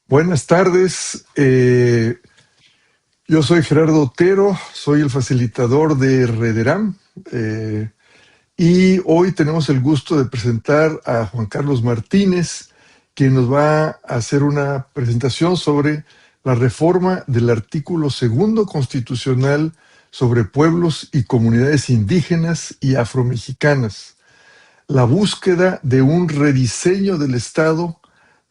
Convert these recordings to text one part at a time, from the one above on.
Buenas tardes, yo soy Gerardo Otero, soy el facilitador de Rederam y hoy tenemos el gusto de presentar a Juan Carlos Martínez, quien nos va a hacer una presentación sobre la reforma del artículo segundo constitucional sobre pueblos y comunidades indígenas y afromexicanas, la búsqueda de un rediseño del Estado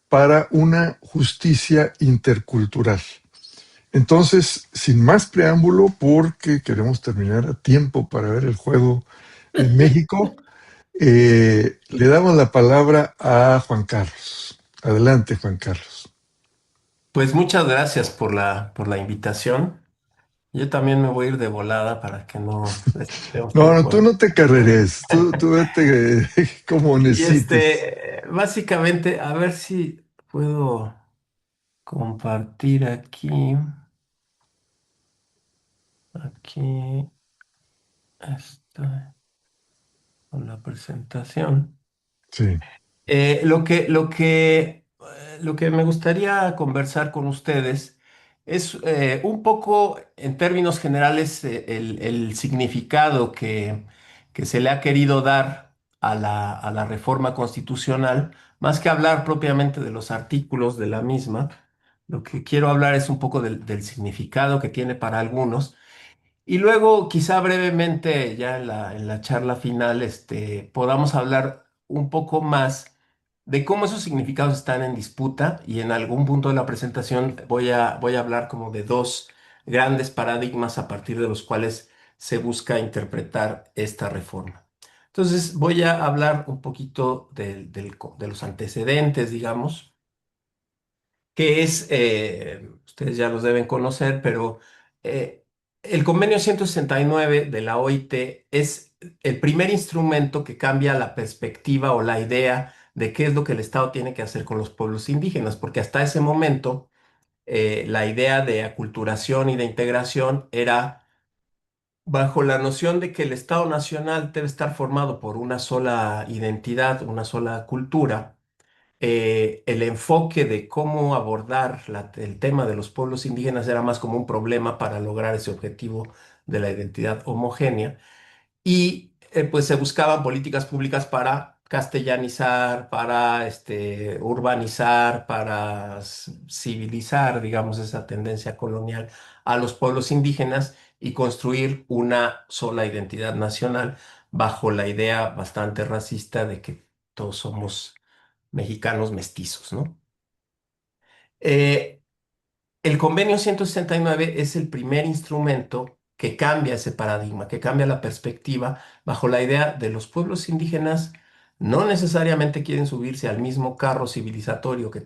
para una justicia intercultural. Entonces, sin más preámbulo, porque queremos terminar a tiempo para ver el juego en México, le damos la palabra a Juan Carlos. Adelante, Juan Carlos. Pues muchas gracias por la invitación. Yo también me voy a ir de volada para que no estemos No, no, tiempo tú en no te juego. carreres, tú vete como Y necesites. básicamente, a ver si puedo compartir aquí está con la presentación. Sí, Eh, lo que, lo que, lo que me gustaría conversar con ustedes es un poco, en términos generales, el significado que se le ha querido dar a a la reforma constitucional, más que hablar propiamente de los artículos de la misma. Lo que quiero hablar es un poco del significado que tiene para algunos y luego, quizá brevemente, ya en en la charla final, podamos hablar un poco más de cómo esos significados están en disputa y en algún punto de la presentación voy a hablar como de dos grandes paradigmas a partir de los cuales se busca interpretar esta reforma. Entonces, voy a hablar un poquito de los antecedentes, digamos que es, ustedes ya los deben conocer, pero eh, el convenio 169 de la OIT es el primer instrumento que cambia la perspectiva o la idea de qué es lo que el Estado tiene que hacer con los pueblos indígenas, porque hasta ese momento la idea de aculturación y de integración era bajo la noción de que el Estado nacional debe estar formado por una sola identidad, una sola cultura. El enfoque de cómo abordar el tema de los pueblos indígenas era más como un problema para lograr ese objetivo de la identidad homogénea y pues se buscaban políticas públicas para castellanizar, para urbanizar, para civilizar, digamos, esa tendencia colonial a los pueblos indígenas y construir una sola identidad nacional bajo la idea bastante racista de que todos somos mexicanos mestizos, ¿no? Eh, el convenio 169 es el primer instrumento que cambia ese paradigma, que cambia la perspectiva bajo la idea de los pueblos indígenas no necesariamente quieren subirse al mismo carro civilizatorio que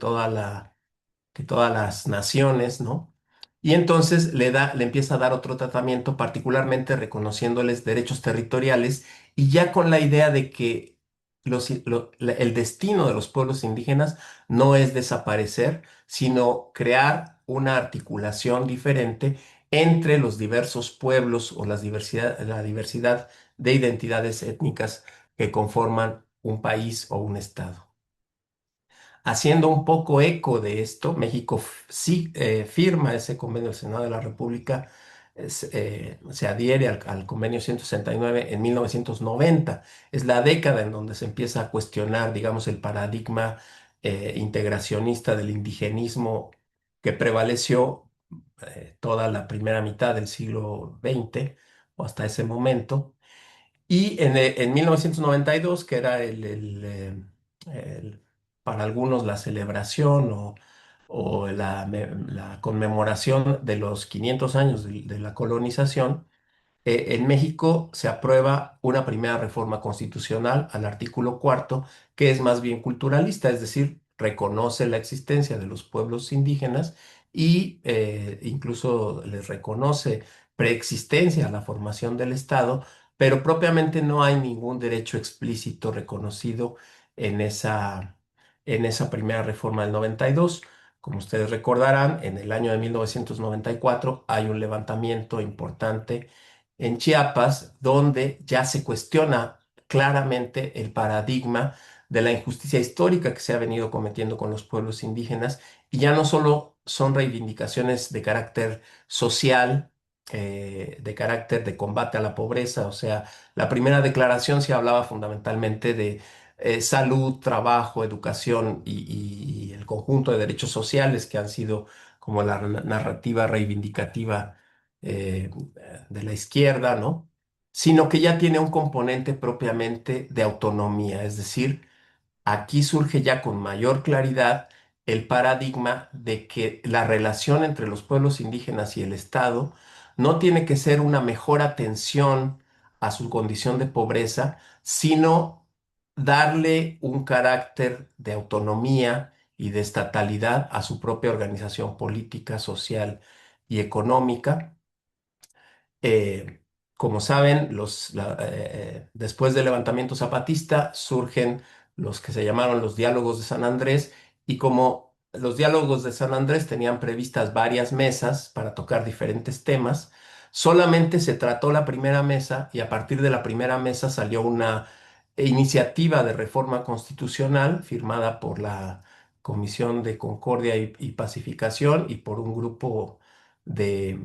que todas las naciones, ¿no? Y entonces le empieza a dar otro tratamiento, particularmente reconociéndoles derechos territoriales y ya con la idea de que el destino de los pueblos indígenas no es desaparecer, sino crear una articulación diferente entre los diversos pueblos o la diversidad de identidades étnicas que conforman un país o un estado. Haciendo un poco eco de esto, México sí firma ese convenio del Senado de la República, se adhiere al convenio 169 en 1990. Es la década en donde se empieza a cuestionar, digamos, el paradigma integracionista del indigenismo que prevaleció toda la primera mitad del siglo XX o hasta ese momento. Y en 1992, que era para algunos la celebración o la conmemoración de los 500 años de la colonización, en México se aprueba una primera reforma constitucional al artículo cuarto, que es más bien culturalista, es decir, reconoce la existencia de los pueblos indígenas y incluso les reconoce preexistencia a la formación del Estado, pero propiamente no hay ningún derecho explícito reconocido en en esa primera reforma del 92. Como ustedes recordarán, en el año de 1994 hay un levantamiento importante en Chiapas, donde ya se cuestiona claramente el paradigma de la injusticia histórica que se ha venido cometiendo con los pueblos indígenas, y ya no solo son reivindicaciones de carácter social, de carácter de combate a la pobreza. O sea, la primera declaración se hablaba fundamentalmente de salud, trabajo, educación y el conjunto de derechos sociales que han sido como la narrativa reivindicativa eh, de la izquierda, ¿no? Sino que ya tiene un componente propiamente de autonomía. Es decir, aquí surge ya con mayor claridad el paradigma de que la relación entre los pueblos indígenas y el Estado no tiene que ser una mejor atención a su condición de pobreza, sino darle un carácter de autonomía y de estatalidad a su propia organización política, social y económica. eh, Como saben, después del levantamiento zapatista surgen los que se llamaron los diálogos de San Andrés, y como los diálogos de San Andrés tenían previstas varias mesas para tocar diferentes temas, solamente se trató la primera mesa, y a partir de la primera mesa salió una iniciativa de reforma constitucional firmada por la Comisión de Concordia y Pacificación y por un grupo de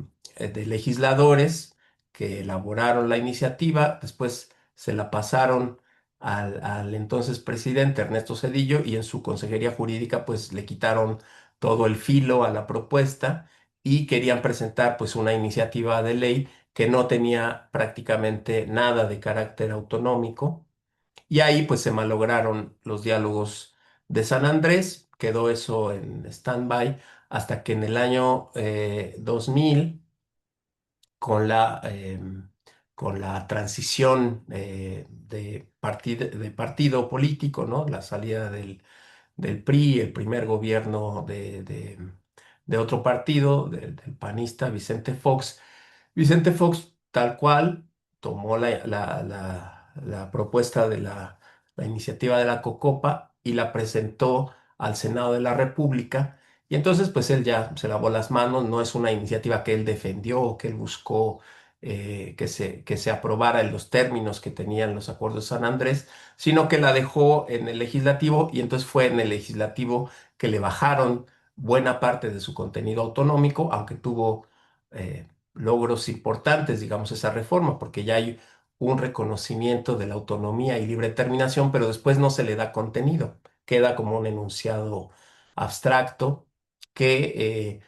legisladores que elaboraron la iniciativa. Después se la pasaron al entonces presidente Ernesto Zedillo, y en su consejería jurídica pues le quitaron todo el filo a la propuesta y querían presentar pues una iniciativa de ley que no tenía prácticamente nada de carácter autonómico. Y ahí pues se malograron los diálogos de San Andrés, quedó eso en stand-by hasta que en el año 2000, con la transición de partido político, ¿no? La salida del PRI, el primer gobierno de otro partido, del panista Vicente Fox. Vicente Fox, tal cual, tomó la propuesta de la iniciativa de la Cocopa y la presentó al Senado de la República. Y entonces, pues él ya se lavó las manos. No es una iniciativa que él defendió o que él buscó que se aprobara en los términos que tenían los acuerdos de San Andrés, sino que la dejó en el legislativo, y entonces fue en el legislativo que le bajaron buena parte de su contenido autonómico, aunque tuvo logros importantes, digamos, esa reforma, porque ya hay un reconocimiento de la autonomía y libre determinación, pero después no se le da contenido, queda como un enunciado abstracto que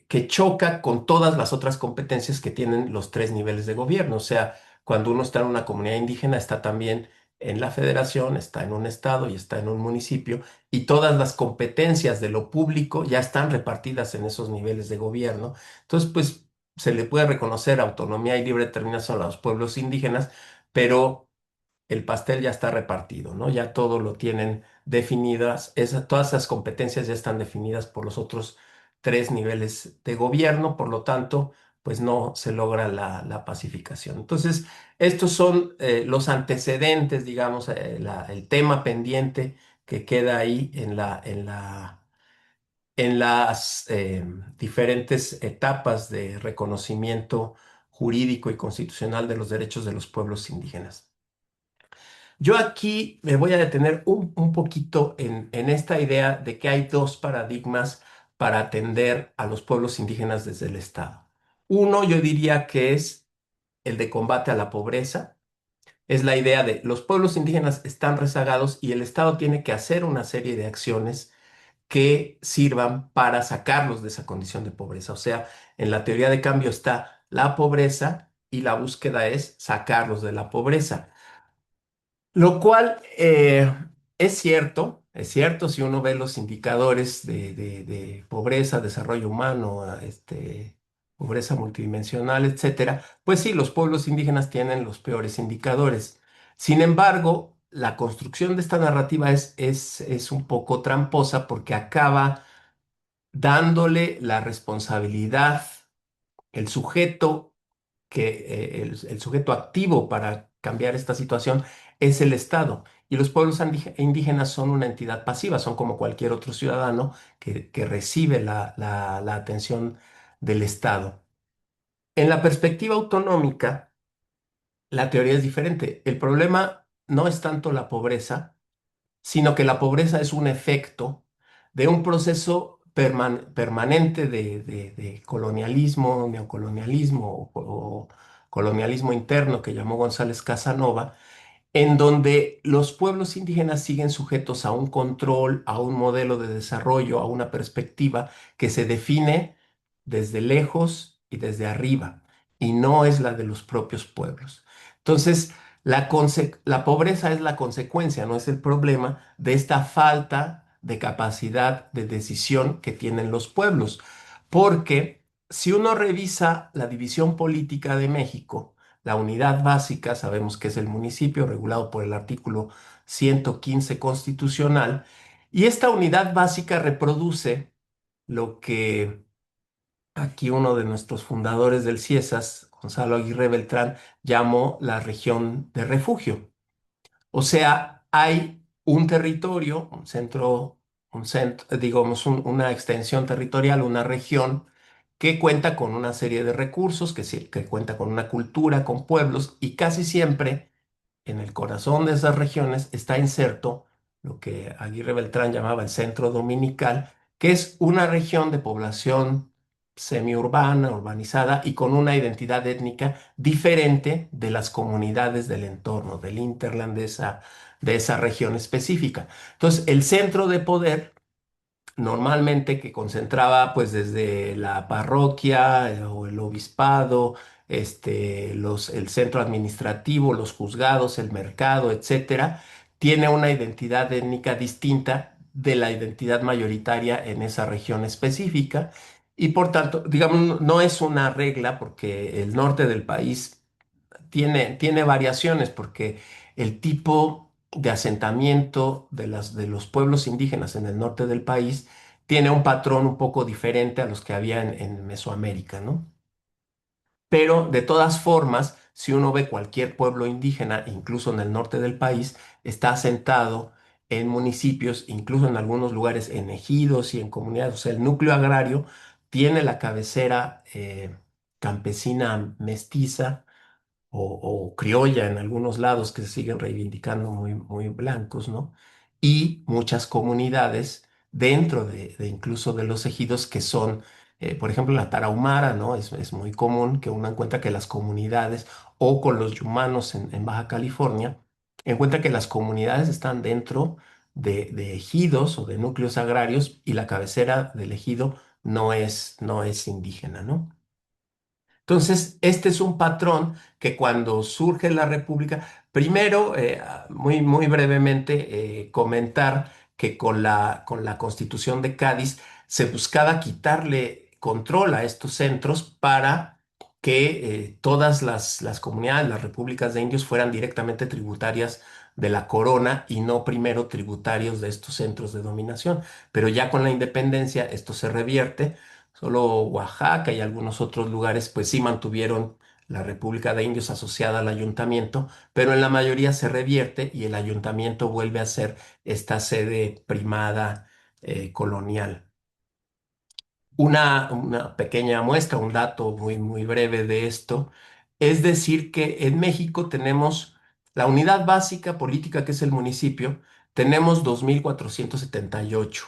que choca con todas las otras competencias que tienen los tres niveles de gobierno. O sea, cuando uno está en una comunidad indígena, está también en la federación, está en un estado y está en un municipio, y todas las competencias de lo público ya están repartidas en esos niveles de gobierno. Entonces, pues se le puede reconocer autonomía y libre determinación a los pueblos indígenas, pero el pastel ya está repartido, ¿no? Ya todo lo tienen definidas, todas esas competencias ya están definidas por los otros tres niveles de gobierno. Por lo tanto, pues no se logra la pacificación. Entonces, estos son los antecedentes, digamos, el tema pendiente que queda ahí en las diferentes etapas de reconocimiento jurídico y constitucional de los derechos de los pueblos indígenas. Yo aquí me voy a detener un poquito en esta idea de que hay dos paradigmas para atender a los pueblos indígenas desde el Estado. Uno, yo diría que es el de combate a la pobreza. Es la idea de los pueblos indígenas están rezagados y el Estado tiene que hacer una serie de acciones que sirvan para sacarlos de esa condición de pobreza. O sea, en la teoría de cambio está la pobreza y la búsqueda es sacarlos de la pobreza. Lo cual es cierto si uno ve los indicadores de pobreza, desarrollo humano, pobreza multidimensional, etcétera, pues sí, los pueblos indígenas tienen los peores indicadores. Sin embargo, la construcción de esta narrativa es un poco tramposa porque acaba dándole la responsabilidad, el sujeto el sujeto activo para cambiar esta situación es el Estado. Y los pueblos indígenas son una entidad pasiva, son como cualquier otro ciudadano que recibe la atención del Estado. En la perspectiva autonómica, la teoría es diferente. El problema no es tanto la pobreza, sino que la pobreza es un efecto de un proceso permanente de colonialismo, neocolonialismo o colonialismo interno que llamó González Casanova, en donde los pueblos indígenas siguen sujetos a un control, a un modelo de desarrollo, a una perspectiva que se define desde lejos y desde arriba, y no es la de los propios pueblos. Entonces, la pobreza es la consecuencia, no es el problema de esta falta de capacidad de decisión que tienen los pueblos, porque si uno revisa la división política de México, la unidad básica, sabemos que es el municipio regulado por el artículo 115 constitucional, y esta unidad básica reproduce lo que aquí uno de nuestros fundadores del CIESAS, Gonzalo Aguirre Beltrán, llamó la región de refugio. O sea, hay un territorio, digamos, una extensión territorial, una región que cuenta con una serie de recursos, que cuenta con una cultura, con pueblos, y casi siempre en el corazón de esas regiones está inserto lo que Aguirre Beltrán llamaba el centro dominical, que es una región de población semiurbana, urbanizada y con una identidad étnica diferente de las comunidades del entorno, del hinterland de esa región específica. Entonces, el centro de poder normalmente que concentraba pues desde la parroquia o el obispado, el centro administrativo, los juzgados, el mercado, etcétera, tiene una identidad étnica distinta de la identidad mayoritaria en esa región específica y por tanto, digamos, no es una regla porque el norte del país tiene variaciones porque el tipo de asentamiento de los pueblos indígenas en el norte del país tiene un patrón un poco diferente a los que había en Mesoamérica, ¿no? Pero de todas formas, si uno ve cualquier pueblo indígena, incluso en el norte del país, está asentado en municipios, incluso en algunos lugares en ejidos y en comunidades. O sea, el núcleo agrario tiene la cabecera campesina mestiza o criolla en algunos lados que se siguen reivindicando muy, muy blancos, ¿no? Y muchas comunidades dentro de incluso de los ejidos que son, por ejemplo, la Tarahumara, ¿no? Es muy común que uno encuentra que las comunidades, o con los yumanos en Baja California, encuentra que las comunidades están dentro de ejidos o de núcleos agrarios y la cabecera del ejido no es indígena, ¿no? Entonces, este es un patrón que cuando surge la República, primero, muy brevemente, comentar que con la Constitución de Cádiz se buscaba quitarle control a estos centros para que todas las comunidades, las repúblicas de indios fueran directamente tributarias de la corona y no primero tributarios de estos centros de dominación. Pero ya con la independencia esto se revierte. Solo Oaxaca y algunos otros lugares, pues sí mantuvieron la República de Indios asociada al ayuntamiento, pero en la mayoría se revierte y el ayuntamiento vuelve a ser esta sede primada colonial. Una pequeña muestra, un dato muy breve de esto, es decir que en México tenemos la unidad básica política que es el municipio, tenemos 2.478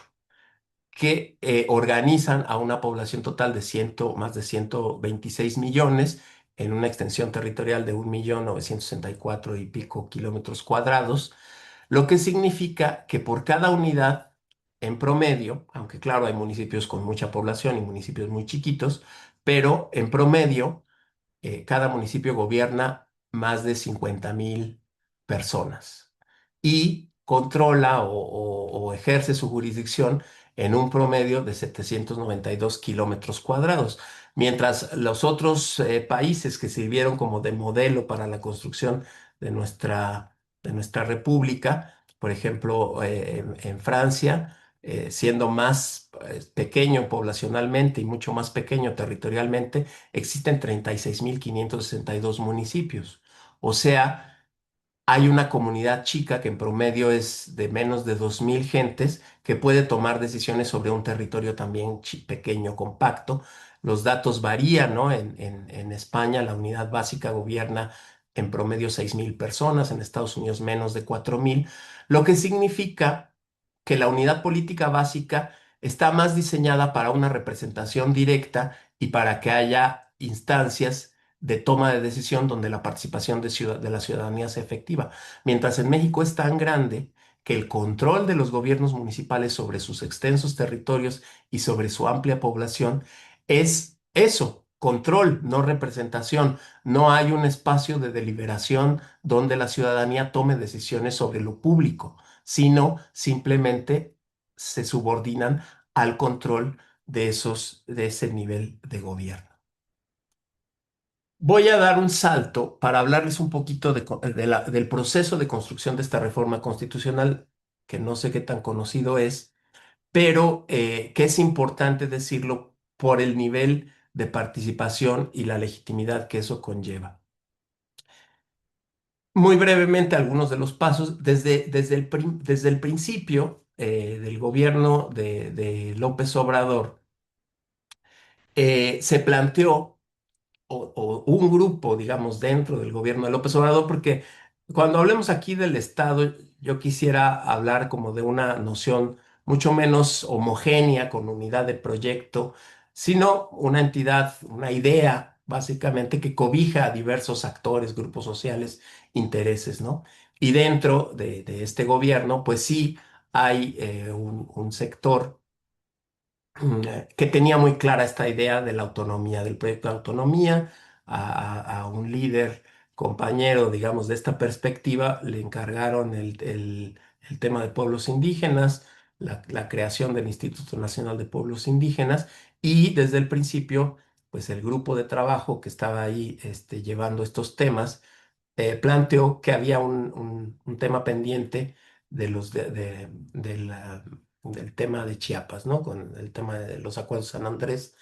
que organizan a una población total de más de 126 millones en una extensión territorial de 1.964 y pico kilómetros cuadrados, lo que significa que por cada unidad, en promedio, aunque claro, hay municipios con mucha población y municipios muy chiquitos, pero en promedio, cada municipio gobierna más de 50.000 personas y controla o ejerce su jurisdicción en un promedio de 792 kilómetros cuadrados, mientras los otros países que sirvieron como de modelo para la construcción de de nuestra república, por ejemplo, en Francia, siendo más pequeño poblacionalmente y mucho más pequeño territorialmente, existen 36.562 municipios. O sea, hay una comunidad chica que en promedio es de menos de 2.000 gentes que puede tomar decisiones sobre un territorio también pequeño, compacto. Los datos varían, ¿no? En España la unidad básica gobierna en promedio 6,000 personas, en Estados Unidos menos de 4,000, lo que significa que la unidad política básica está más diseñada para una representación directa y para que haya instancias de toma de decisión donde la participación de la ciudadanía sea efectiva. Mientras en México es tan grande que el control de los gobiernos municipales sobre sus extensos territorios y sobre su amplia población es eso, control, no representación. No hay un espacio de deliberación donde la ciudadanía tome decisiones sobre lo público, sino simplemente se subordinan al control de ese nivel de gobierno. Voy a dar un salto para hablarles un poquito del proceso de construcción de esta reforma constitucional, que no sé qué tan conocido es, pero que es importante decirlo por el nivel de participación y la legitimidad que eso conlleva. Muy brevemente, algunos de los pasos. Desde el principio del gobierno de López Obrador, se planteó o un grupo, digamos, dentro del gobierno de López Obrador, porque cuando hablemos aquí del Estado, yo quisiera hablar como de una noción mucho menos homogénea, con unidad de proyecto, sino una entidad, una idea, básicamente, que cobija a diversos actores, grupos sociales, intereses, ¿no? Y dentro de este gobierno, pues sí hay un sector que tenía muy clara esta idea de la autonomía, del proyecto de autonomía. A un líder compañero, digamos, de esta perspectiva, le encargaron el tema de pueblos indígenas, la creación del Instituto Nacional de Pueblos Indígenas, y desde el principio, pues el grupo de trabajo que estaba ahí llevando estos temas planteó que había un tema pendiente de del tema de Chiapas, ¿no? Con el tema de los acuerdos de San Andrés,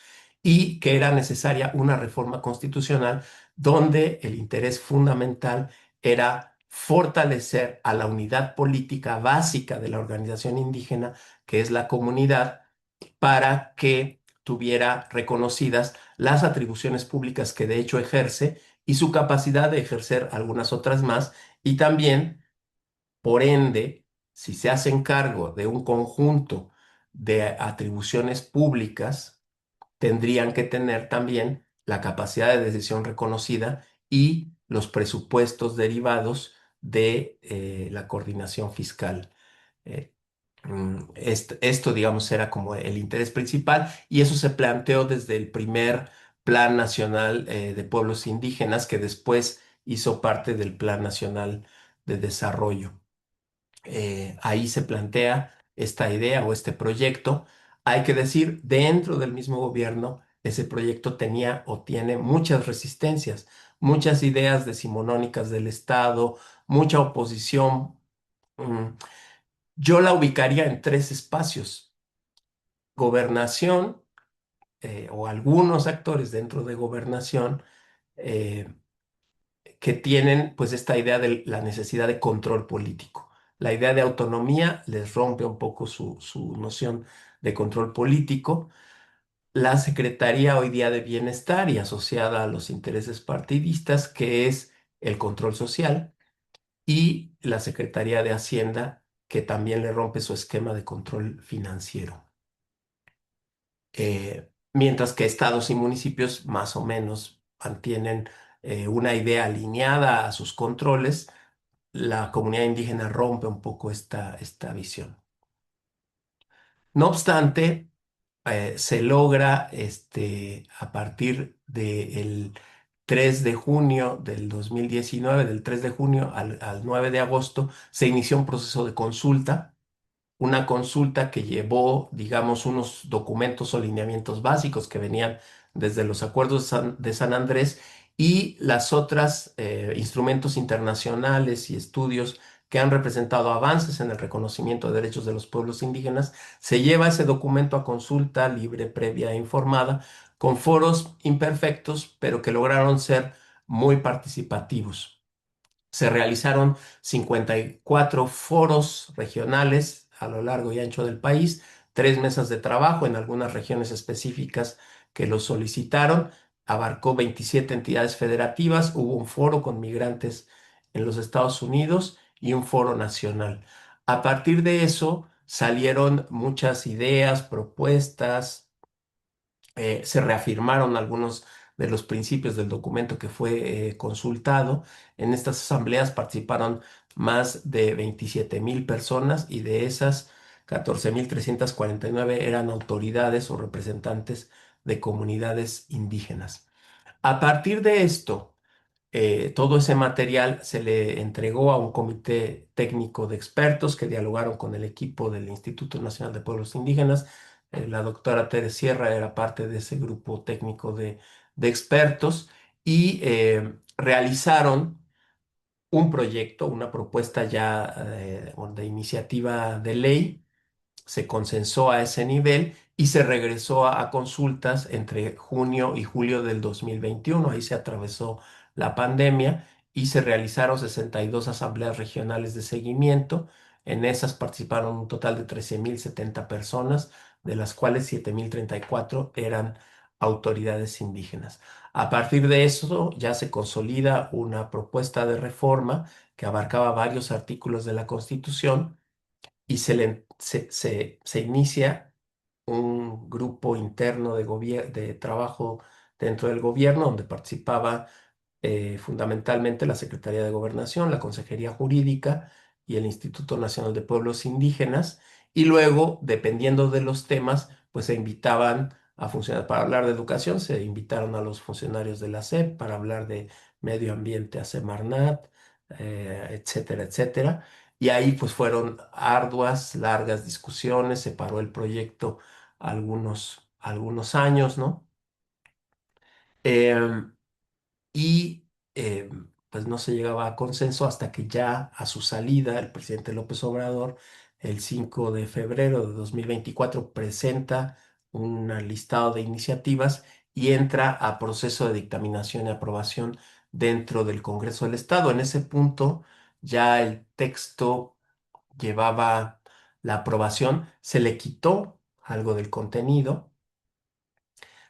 y que era necesaria una reforma constitucional donde el interés fundamental era fortalecer a la unidad política básica de la organización indígena, que es la comunidad, para que tuviera reconocidas las atribuciones públicas que de hecho ejerce y su capacidad de ejercer algunas otras más, y también, por ende, si se hacen cargo de un conjunto de atribuciones públicas, tendrían que tener también la capacidad de decisión reconocida y los presupuestos derivados de la coordinación fiscal. Eh, esto, digamos, era como el interés principal, y eso se planteó desde el primer Plan Nacional de Pueblos Indígenas, que después hizo parte del Plan Nacional de Desarrollo. Ahí se plantea esta idea o este proyecto. Hay que decir, dentro del mismo gobierno, ese proyecto tenía o tiene muchas resistencias, muchas ideas decimonónicas del Estado, mucha oposición. mm, yo la ubicaría en tres espacios: gobernación, o algunos actores dentro de gobernación, eh, que tienen pues esta idea de la necesidad de control político. La idea de autonomía les rompe un poco su noción de control político. La Secretaría hoy día de Bienestar, y asociada a los intereses partidistas, que es el control social, y la Secretaría de Hacienda, que también le rompe su esquema de control financiero. Mientras que estados y municipios más o menos mantienen una idea alineada a sus controles, la comunidad indígena rompe un poco esta visión. No obstante, se logra a partir del 3 de junio del 2019, del 3 de junio al 9 de agosto, se inició un proceso de consulta, una consulta que llevó, digamos, unos documentos o lineamientos básicos que venían desde los acuerdos de San Andrés, y las otras instrumentos internacionales y estudios que han representado avances en el reconocimiento de derechos de los pueblos indígenas. Se lleva ese documento a consulta libre, previa e informada, con foros imperfectos, pero que lograron ser muy participativos. Se realizaron 54 foros regionales a lo largo y ancho del país, tres mesas de trabajo en algunas regiones específicas que lo solicitaron. abarcó 27 entidades federativas, hubo un foro con migrantes en los Estados Unidos y un foro nacional. A partir de eso salieron muchas ideas, propuestas, se reafirmaron algunos de los principios del documento que fue consultado. En estas asambleas participaron más de 27,000 personas y de esas 14,349 eran autoridades o representantes de comunidades indígenas. A partir de esto, todo ese material se le entregó a un comité técnico de expertos que dialogaron con el equipo del Instituto Nacional de Pueblos Indígenas. La doctora Tere Sierra era parte de ese grupo técnico de expertos y realizaron un proyecto, una propuesta ya de iniciativa de ley. Se consensó a ese nivel y se regresó a consultas entre junio y julio del 2021. Ahí se atravesó la pandemia y se realizaron 62 asambleas regionales de seguimiento. En esas participaron un total de 13,070 personas, de las cuales 7,034 eran autoridades indígenas. A partir de eso ya se consolida una propuesta de reforma que abarcaba varios artículos de la Constitución y se inicia un grupo interno de trabajo dentro del gobierno donde participaba fundamentalmente la Secretaría de Gobernación, la Consejería Jurídica y el Instituto Nacional de Pueblos Indígenas. Y luego, dependiendo de los temas, pues se invitaban a funcionar para hablar de educación, se invitaron a los funcionarios de la SEP para hablar de medio ambiente a Semarnat, etcétera, etcétera. Y ahí pues fueron arduas, largas discusiones, se paró el proyecto algunos años, ¿no? Em, y pues no se llegaba a consenso hasta que ya a su salida el presidente López Obrador, el 5 de febrero de 2024, presenta un listado de iniciativas y entra a proceso de dictaminación y aprobación dentro del Congreso del Estado. En ese punto ya el texto llevaba la aprobación, se le quitó algo del contenido,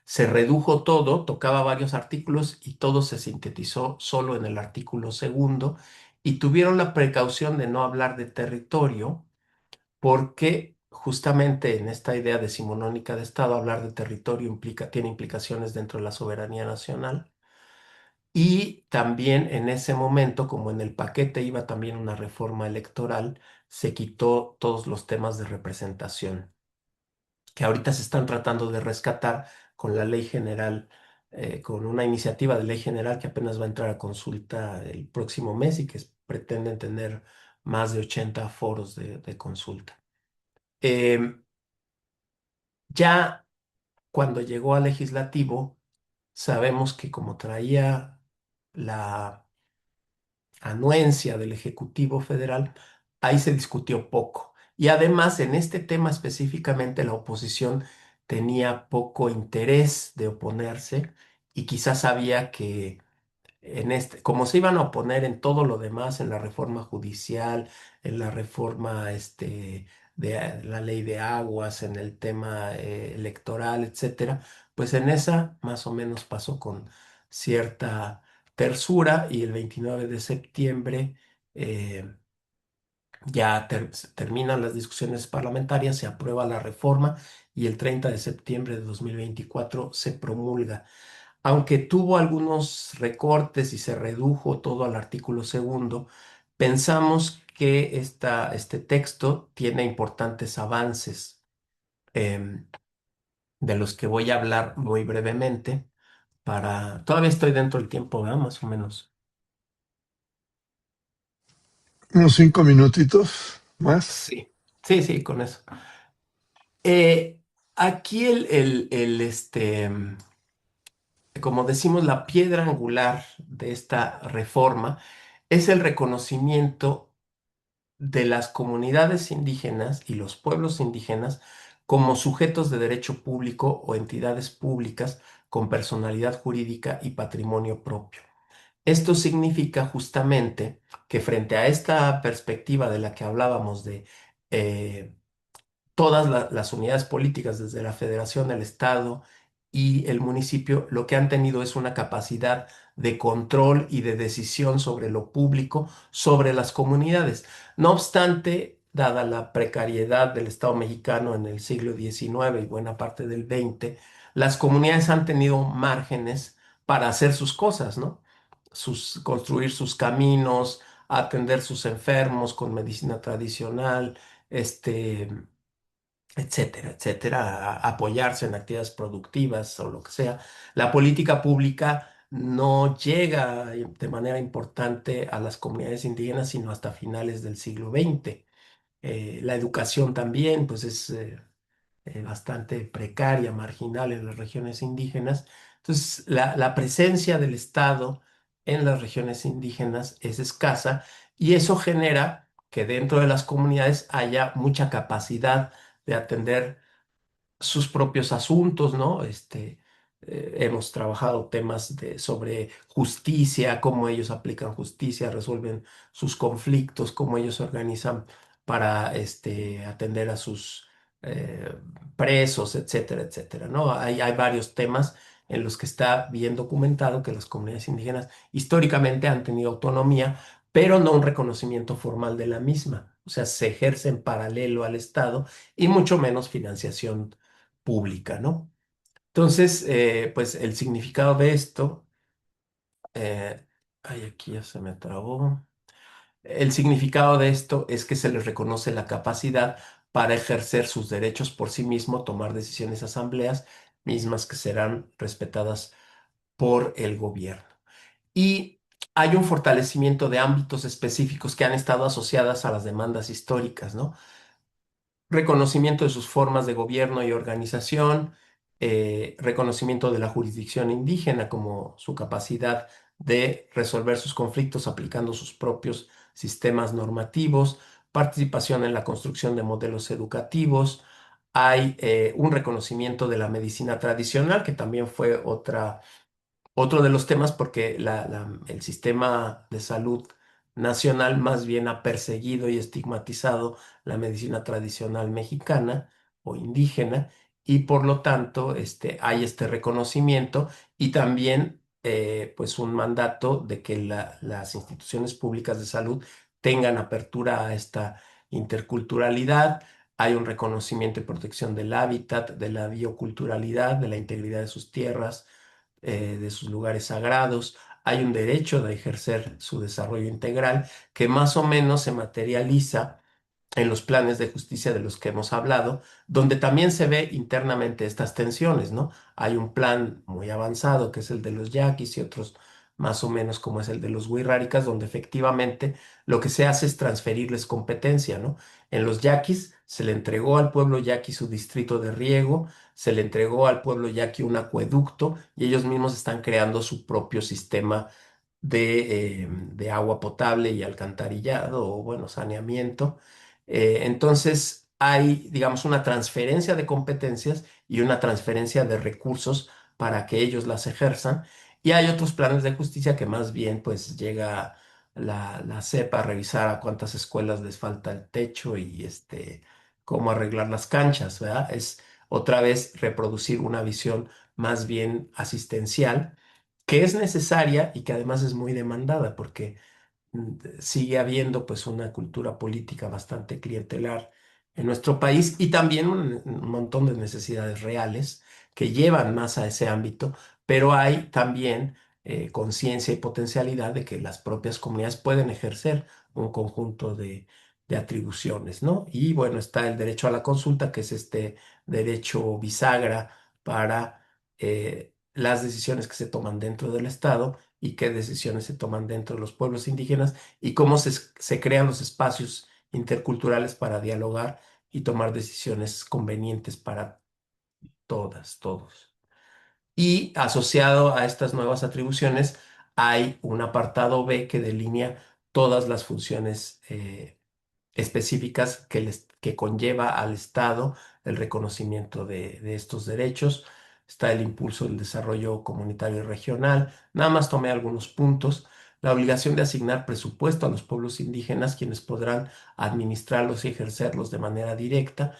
se redujo todo, tocaba varios artículos y todo se sintetizó solo en el artículo segundo y tuvieron la precaución de no hablar de territorio porque justamente en esta idea decimonónica de Estado hablar de territorio tiene implicaciones dentro de la soberanía nacional. Y también en ese momento, como en el paquete iba también una reforma electoral, se quitó todos los temas de representación que ahorita se están tratando de rescatar con la ley general, con una iniciativa de ley general que apenas va a entrar a consulta el próximo mes y que pretenden tener más de 80 foros de consulta. Em, ya cuando llegó al legislativo, sabemos que como traía la anuencia del Ejecutivo Federal, ahí se discutió poco. Y además, en este tema específicamente, la oposición tenía poco interés de oponerse y quizás sabía que como se iban a oponer en todo lo demás, en la reforma judicial, en la reforma de la ley de aguas, en el tema electoral, etcétera, pues en esa más o menos pasó con cierta tersura y el 29 de septiembre eh, ya se terminan las discusiones parlamentarias, se aprueba la reforma y el 30 de septiembre de 2024 se promulga. Aunque tuvo algunos recortes y se redujo todo al artículo segundo, pensamos que este texto tiene importantes avances, em, de los que voy a hablar muy brevemente Todavía estoy dentro del tiempo, ¿verdad? Más o menos. Unos 5 minutitos más. Sí, sí, sí, con eso. Eh, Aquí como decimos, la piedra angular de esta reforma es el reconocimiento de las comunidades indígenas y los pueblos indígenas como sujetos de derecho público o entidades públicas con personalidad jurídica y patrimonio propio. Esto significa justamente que frente a esta perspectiva de la que hablábamos de eh, todas las unidades políticas, desde la federación, el Estado y el municipio lo que han tenido es una capacidad de control y de decisión sobre lo público, sobre las comunidades. No obstante, dada la precariedad del Estado mexicano en el siglo XIX y buena parte del XX, las comunidades han tenido márgenes para hacer sus cosas, ¿no? Construir sus caminos, atender sus enfermos con medicina tradicional, este, etcétera, etcétera, apoyarse en actividades productivas o lo que sea. La política pública no llega de manera importante a las comunidades indígenas sino hasta finales del siglo XX. La educación también, pues es bastante precaria, marginal en las regiones indígenas. Entonces, la presencia del Estado en las regiones indígenas es escasa y eso genera que dentro de las comunidades haya mucha capacidad de atender sus propios asuntos, ¿no? Hemos trabajado temas sobre justicia, cómo ellos aplican justicia, resuelven sus conflictos, cómo ellos se organizan para atender a sus eh, presos, etcétera, etcétera, ¿no? Hay varios temas en los que está bien documentado que las comunidades indígenas históricamente han tenido autonomía, pero no un reconocimiento formal de la misma. O sea, se ejerce en paralelo al Estado y mucho menos financiación pública, ¿no? Entonces, pues el significado de esto, ay, aquí ya se me trabó. El significado de esto es que se les reconoce la capacidad para ejercer sus derechos por sí mismo, tomar decisiones asambleas, mismas que serán respetadas por el gobierno. Y hay un fortalecimiento de ámbitos específicos que han estado asociadas a las demandas históricas, ¿no? Reconocimiento de sus formas de gobierno y organización, reconocimiento de la jurisdicción indígena como su capacidad de resolver sus conflictos aplicando sus propios sistemas normativos, participación en la construcción de modelos educativos. Hay un reconocimiento de la medicina tradicional, que también fue otro de los temas porque el sistema de salud nacional más bien ha perseguido y estigmatizado la medicina tradicional mexicana o indígena y por lo tanto hay este reconocimiento y también pues un mandato de que las instituciones públicas de salud tengan apertura a esta interculturalidad. Hay un reconocimiento y protección del hábitat, de la bioculturalidad, de la integridad de sus tierras, de sus lugares sagrados. Hay un derecho de ejercer su desarrollo integral que más o menos se materializa en los planes de justicia de los que hemos hablado, donde también se ve internamente estas tensiones, ¿no? Hay un plan muy avanzado que es el de los yaquis y otros más o menos como es el de los wixárikas, donde efectivamente lo que se hace es transferirles competencia, ¿no? En los yaquis se le entregó al pueblo yaqui su distrito de riego, se le entregó al pueblo yaqui un acueducto y ellos mismos están creando su propio sistema de agua potable y alcantarillado o, bueno, saneamiento. Entonces hay, digamos, una transferencia de competencias y una transferencia de recursos para que ellos las ejerzan. Y hay otros planes de justicia que más bien pues llega la CEP a revisar a cuántas escuelas les falta el techo y cómo arreglar las canchas, ¿verdad? Es otra vez reproducir una visión más bien asistencial que es necesaria y que además es muy demandada porque sigue habiendo pues una cultura política bastante clientelar en nuestro país y también un montón de necesidades reales que llevan más a ese ámbito, pero hay también conciencia y potencialidad de que las propias comunidades pueden ejercer un conjunto de atribuciones, ¿no? Y bueno, está el derecho a la consulta, que es este derecho bisagra para las decisiones que se toman dentro del Estado y qué decisiones se toman dentro de los pueblos indígenas y cómo se crean los espacios interculturales para dialogar y tomar decisiones convenientes para todas, todos. Y asociado a estas nuevas atribuciones hay un apartado B que delinea todas las funciones específicas que conlleva al Estado el reconocimiento de estos derechos. Está el impulso del desarrollo comunitario y regional. Nada más tomé algunos puntos. La obligación de asignar presupuesto a los pueblos indígenas, quienes podrán administrarlos y ejercerlos de manera directa.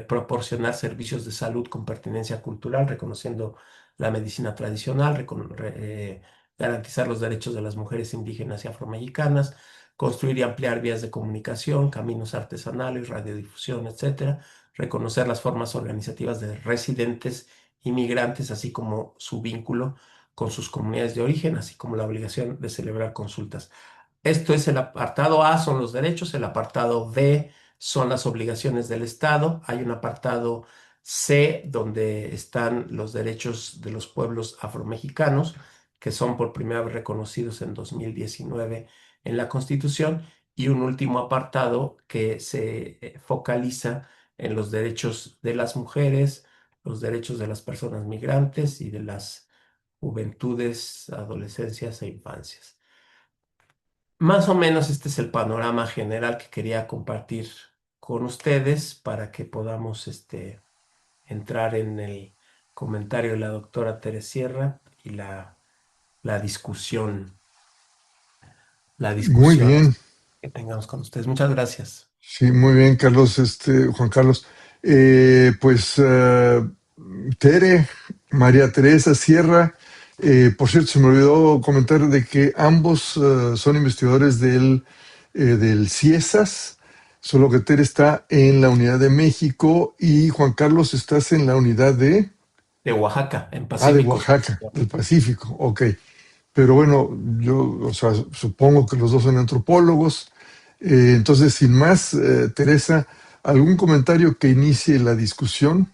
proporcionar servicios de salud con pertinencia cultural, reconociendo la medicina tradicional, garantizar los derechos de las mujeres indígenas y afromexicanas, construir y ampliar vías de comunicación, caminos artesanales, radiodifusión, etcétera, reconocer las formas organizativas de residentes inmigrantes, así como su vínculo con sus comunidades de origen, así como la obligación de celebrar consultas. Esto es el apartado A, son los derechos, el apartado B son las obligaciones del Estado, hay un apartado C donde están los derechos de los pueblos afromexicanos, que son por primera vez reconocidos en 2019 en la Constitución, y un último apartado que se focaliza en los derechos de las mujeres, los derechos de las personas migrantes y de las juventudes, adolescencias e infancias. Más o menos este es el panorama general que quería compartir con ustedes para que podamos entrar en el comentario de la doctora Teres Sierra y la discusión, la Muy discusión bien. que tengamos con ustedes. Muchas gracias. Sí, muy bien, Carlos, Juan Carlos. Pues Tere, María Teresa Sierra, por cierto, se me olvidó comentar de que ambos son investigadores del CIESAS, solo que Tere está en la Unidad de México y Juan Carlos estás en la unidad De Oaxaca, en de Pacífico. Oaxaca, del Pacífico, ok. Pero bueno, yo, o sea, supongo que los dos son antropólogos. Entonces, sin más, Teresa, ¿algún comentario que inicie la discusión?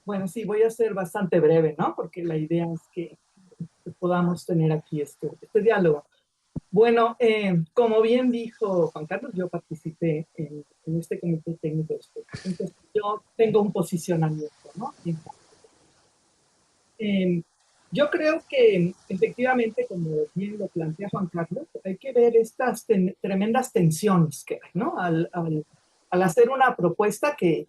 Bueno, sí, voy a ser bastante breve, ¿no? Porque la idea es que podamos tener aquí este diálogo. Bueno, como bien dijo Juan Carlos, yo participé en este comité técnico de estudios. Entonces, yo tengo un posicionamiento, ¿no? Yo creo que efectivamente, como bien lo plantea Juan Carlos, hay que ver estas tremendas tensiones que hay, ¿no? Al hacer una propuesta que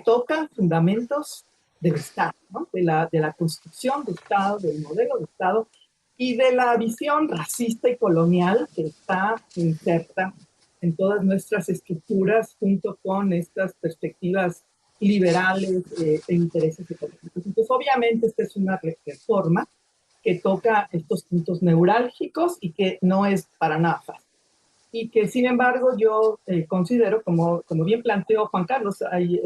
toca fundamentos del Estado, ¿no? De la construcción de Estado, del modelo de Estado y de la visión racista y colonial que está inserta en todas nuestras estructuras junto con estas perspectivas liberales e intereses económicos. Entonces, obviamente, esta es una reforma que toca estos puntos neurálgicos y que no es para nada fácil. Y que, sin embargo, yo considero, como bien planteó Juan Carlos, hay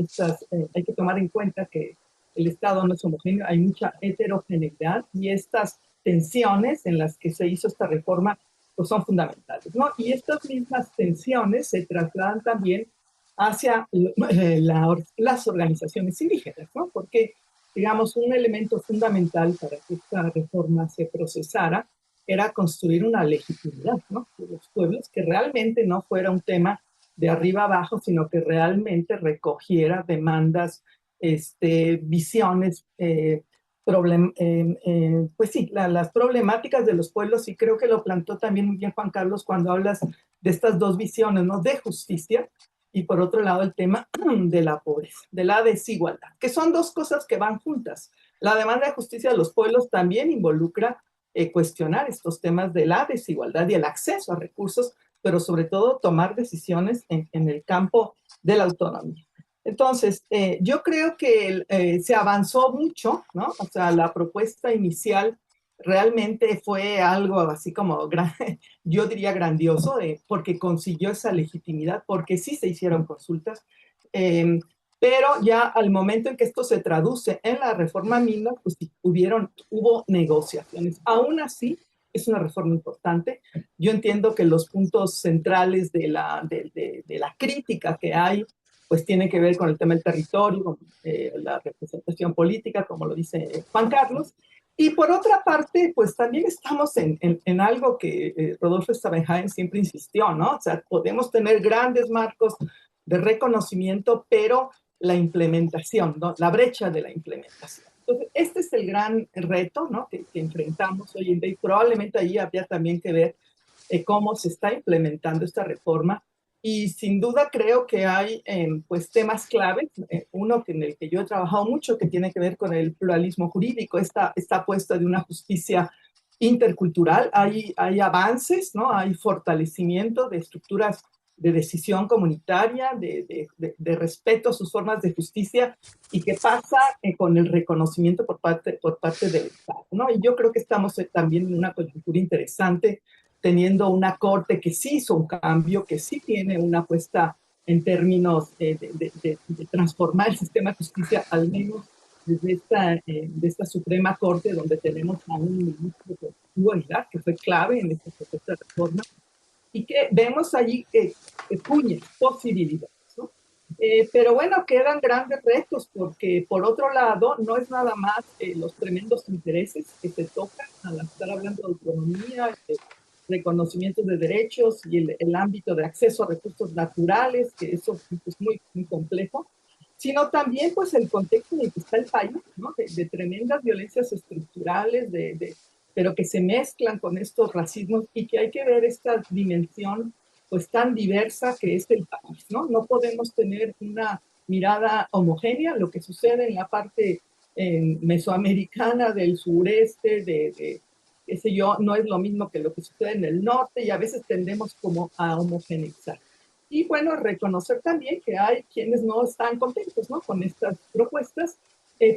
que tomar en cuenta que el Estado no es homogéneo, hay mucha heterogeneidad y estas tensiones en las que se hizo esta reforma pues son fundamentales, ¿no? Y estas mismas tensiones se trasladan también hacia las organizaciones indígenas, ¿no? Porque, digamos, un elemento fundamental para que esta reforma se procesara era construir una legitimidad, ¿no? De los pueblos, que realmente no fuera un tema de arriba abajo, sino que realmente recogiera demandas, visiones, pues sí, las problemáticas de los pueblos, y creo que lo plantó también muy bien Juan Carlos cuando hablas de estas dos visiones, ¿no? De justicia y por otro lado el tema de la pobreza, de la desigualdad, que son dos cosas que van juntas. La demanda de justicia de los pueblos también involucra cuestionar estos temas de la desigualdad y el acceso a recursos, pero sobre todo tomar decisiones en el campo de la autonomía. Entonces, yo creo que se avanzó mucho, ¿no? O sea, la propuesta inicial realmente fue algo así como, yo diría grandioso, porque consiguió esa legitimidad, porque sí se hicieron consultas, eh, pero ya al momento en que esto se traduce en la reforma misma, pues hubo negociaciones. Aún así, es una reforma importante. Yo entiendo que los puntos centrales de la crítica que hay pues tiene que ver con el tema del territorio, con la representación política, como lo dice Juan Carlos. Y por otra parte, pues también estamos en algo que Rodolfo Stabenhagen siempre insistió, ¿no? O sea, podemos tener grandes marcos de reconocimiento, pero la implementación, ¿no? La brecha de la implementación. Entonces, este es el gran reto, ¿no? que enfrentamos hoy en día y probablemente ahí habría también que ver cómo se está implementando esta reforma. Y sin duda creo que hay pues temas claves, uno en el que yo he trabajado mucho, que tiene que ver con el pluralismo jurídico, esta apuesta de una justicia intercultural, hay avances, ¿no? Hay fortalecimiento de estructuras de decisión comunitaria, de respeto a sus formas de justicia y qué pasa con el reconocimiento por parte del Estado, ¿no? Y yo creo que estamos también en una coyuntura interesante, teniendo una corte que sí hizo un cambio, que sí tiene una apuesta en términos de transformar el sistema de justicia, al menos desde de esta Suprema Corte, donde tenemos a un ministro Hugo Aguilar, que fue clave en esta propuesta de reforma, y que vemos allí puñes, posibilidades, ¿no? Pero bueno, quedan grandes retos, porque por otro lado, no es nada más los tremendos intereses que se tocan al estar hablando de autonomía, reconocimiento de derechos y el ámbito de acceso a recursos naturales, que eso es muy, muy complejo, sino también pues el contexto en el que está el país, ¿no? De tremendas violencias estructurales, pero que se mezclan con estos racismos y que hay que ver esta dimensión pues tan diversa que es el país, ¿no? No podemos tener una mirada homogénea, lo que sucede en la parte mesoamericana del sureste, qué sé yo, no es lo mismo que lo que sucede en el norte y a veces tendemos como a homogeneizar. Y bueno, reconocer también que hay quienes no están contentos, ¿no? Con estas propuestas,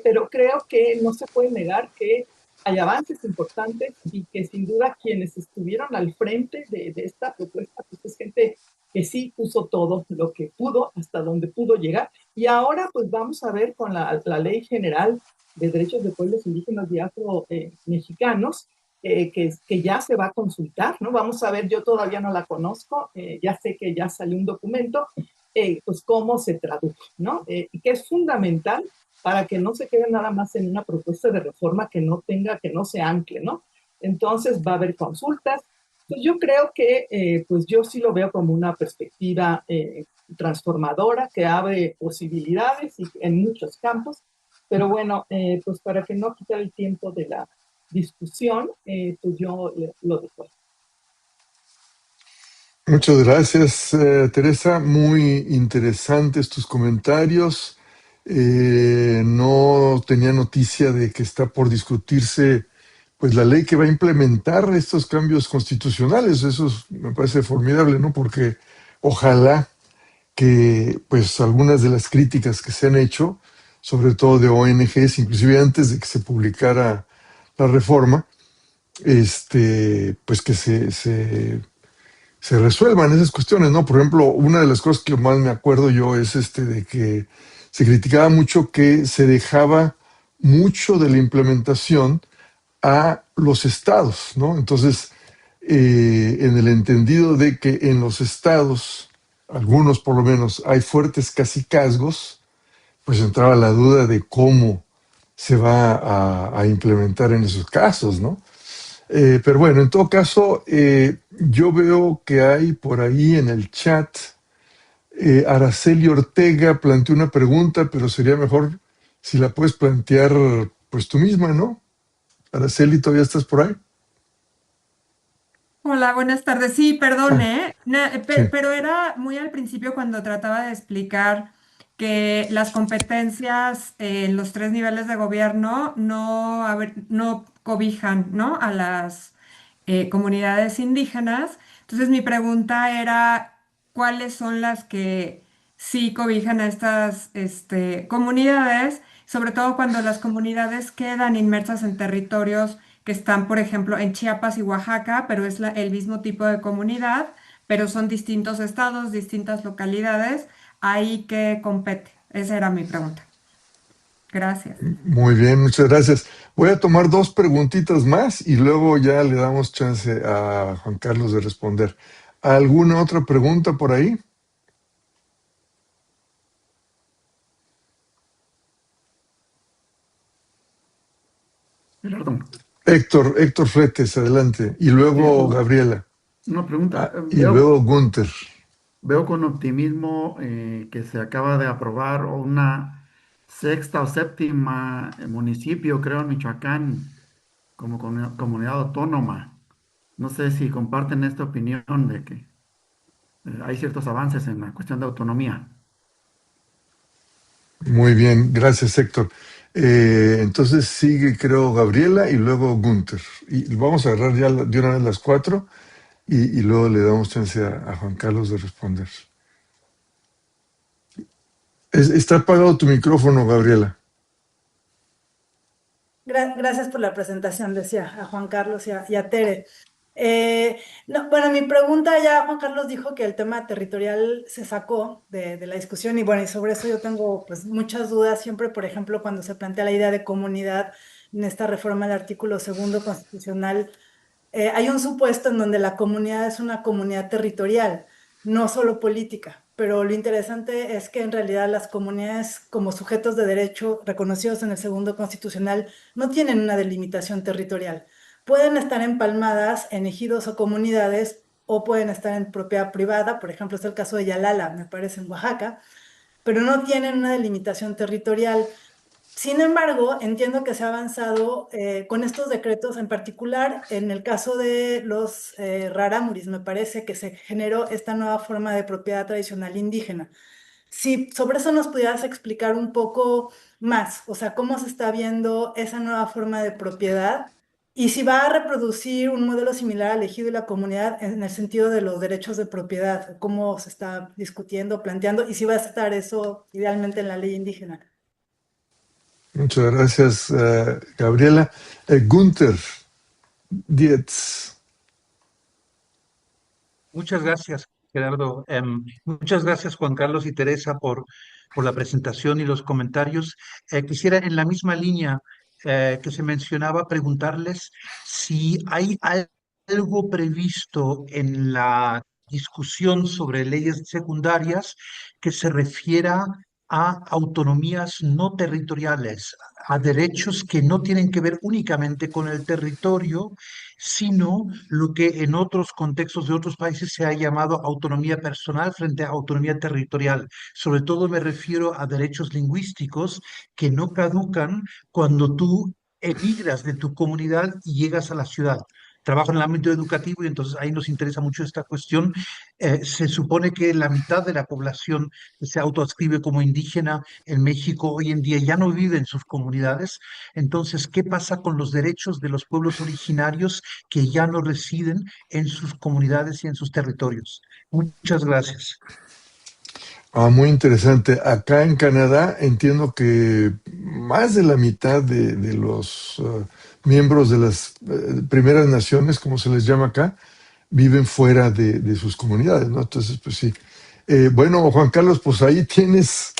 pero creo que no se puede negar que hay avances importantes y que sin duda quienes estuvieron al frente de esta propuesta, pues es gente que sí puso todo lo que pudo, hasta donde pudo llegar. Y ahora pues vamos a ver con la Ley General de Derechos de Pueblos Indígenas y Afro-Mexicanos, que ya se va a consultar, ¿no? Vamos a ver, yo todavía no la conozco, ya sé que ya salió un documento, pues cómo se traduce, ¿no? Y que es fundamental para que no se quede nada más en una propuesta de reforma que no se ancle, ¿no? Entonces va a haber consultas. Pues yo creo que, pues yo sí lo veo como una perspectiva transformadora que abre posibilidades y en muchos campos, pero bueno, pues para que no quitar el tiempo de la discusión, pues yo lo dejo. Muchas gracias, Teresa. Muy interesantes tus comentarios. No tenía noticia de que está por discutirse pues la ley que va a implementar estos cambios constitucionales. Me parece formidable, ¿no? Porque ojalá que pues algunas de las críticas que se han hecho, sobre todo de ONGs, inclusive antes de que se publicara la reforma, pues que se resuelvan esas cuestiones, ¿no? Por ejemplo, una de las cosas que más me acuerdo yo es de que se criticaba mucho que se dejaba mucho de la implementación a los estados, ¿no? Entonces, en el entendido de que en los estados, algunos por lo menos, hay fuertes cacicazgos, pues entraba la duda de cómo se va a implementar en esos casos, ¿no? Pero bueno, en todo caso, yo veo que hay por ahí en el chat, Araceli Ortega planteó una pregunta, pero sería mejor si la puedes plantear pues tú misma, ¿no? Araceli, ¿todavía estás por ahí? Hola, buenas tardes. Sí, perdón, Ah, ¿eh? sí. Pero era muy al principio cuando trataba de explicar que las competencias en los tres niveles de gobierno no cobijan, ¿no? A las comunidades indígenas. Entonces mi pregunta era, ¿cuáles son las que sí cobijan a estas comunidades? Sobre todo cuando las comunidades quedan inmersas en territorios que están, por ejemplo, en Chiapas y Oaxaca, pero es el mismo tipo de comunidad, pero son distintos estados, distintas localidades, ahí que compete. Esa era mi pregunta. Gracias. Muy bien, muchas gracias. Voy a tomar dos preguntitas más y luego ya le damos chance a Juan Carlos de responder. ¿Alguna otra pregunta por ahí? Gerardo, Héctor Fretes, adelante. Y luego Gerardo, Gabriela. una pregunta. Y luego Gunther. Veo con optimismo que se acaba de aprobar una sexta o séptima municipio, creo, en Michoacán, como comunidad autónoma. No sé si comparten esta opinión de que hay ciertos avances en la cuestión de autonomía. Muy bien, gracias Héctor. Entonces sigue, creo, Gabriela y luego Gunther. Y vamos a agarrar ya de una vez las cuatro. y luego le damos chance a Juan Carlos de responder. Está apagado tu micrófono, Gabriela. Gracias por la presentación, decía a Juan Carlos y a Tere. No, bueno, mi pregunta ya, Juan Carlos dijo que el tema territorial se sacó de la discusión y bueno, y sobre eso yo tengo pues muchas dudas siempre, por ejemplo, cuando se plantea la idea de comunidad en esta reforma del artículo segundo constitucional, hay un supuesto en donde la comunidad es una comunidad territorial, no solo política, pero lo interesante es que en realidad las comunidades como sujetos de derecho reconocidos en el segundo constitucional no tienen una delimitación territorial. Pueden estar empalmadas en ejidos o comunidades o pueden estar en propiedad privada, por ejemplo, es el caso de Yalala, me parece, en Oaxaca, pero no tienen una delimitación territorial. Sin embargo, entiendo que se ha avanzado con estos decretos, en particular en el caso de los rarámuris, me parece que se generó esta nueva forma de propiedad tradicional indígena. Si sobre eso nos pudieras explicar un poco más, o sea, cómo se está viendo esa nueva forma de propiedad y si va a reproducir un modelo similar al ejido y la comunidad en el sentido de los derechos de propiedad, cómo se está discutiendo, planteando y si va a estar eso idealmente en la ley indígena. Muchas gracias, Gabriela. Gunther Dietz. Muchas gracias, Gerardo. Muchas gracias, Juan Carlos y Teresa, por la presentación y los comentarios. Quisiera, en la misma línea que se mencionaba, preguntarles si hay algo previsto en la discusión sobre leyes secundarias que se refiera a autonomías no territoriales, a derechos que no tienen que ver únicamente con el territorio, sino lo que en otros contextos de otros países se ha llamado autonomía personal frente a autonomía territorial. Sobre todo me refiero a derechos lingüísticos que no caducan cuando tú emigras de tu comunidad y llegas a la ciudad. Trabajo en el ámbito educativo y entonces ahí nos interesa mucho esta cuestión. Se supone que la mitad de la población que se autoadscribe como indígena en México hoy en día ya no vive en sus comunidades. Entonces, ¿qué pasa con los derechos de los pueblos originarios que ya no residen en sus comunidades y en sus territorios? Muchas gracias. Muy interesante. Acá en Canadá entiendo que más de la mitad de los miembros de las primeras naciones, como se les llama acá, viven fuera de sus comunidades, ¿no? Entonces, pues sí. Bueno, Juan Carlos, pues ahí tienes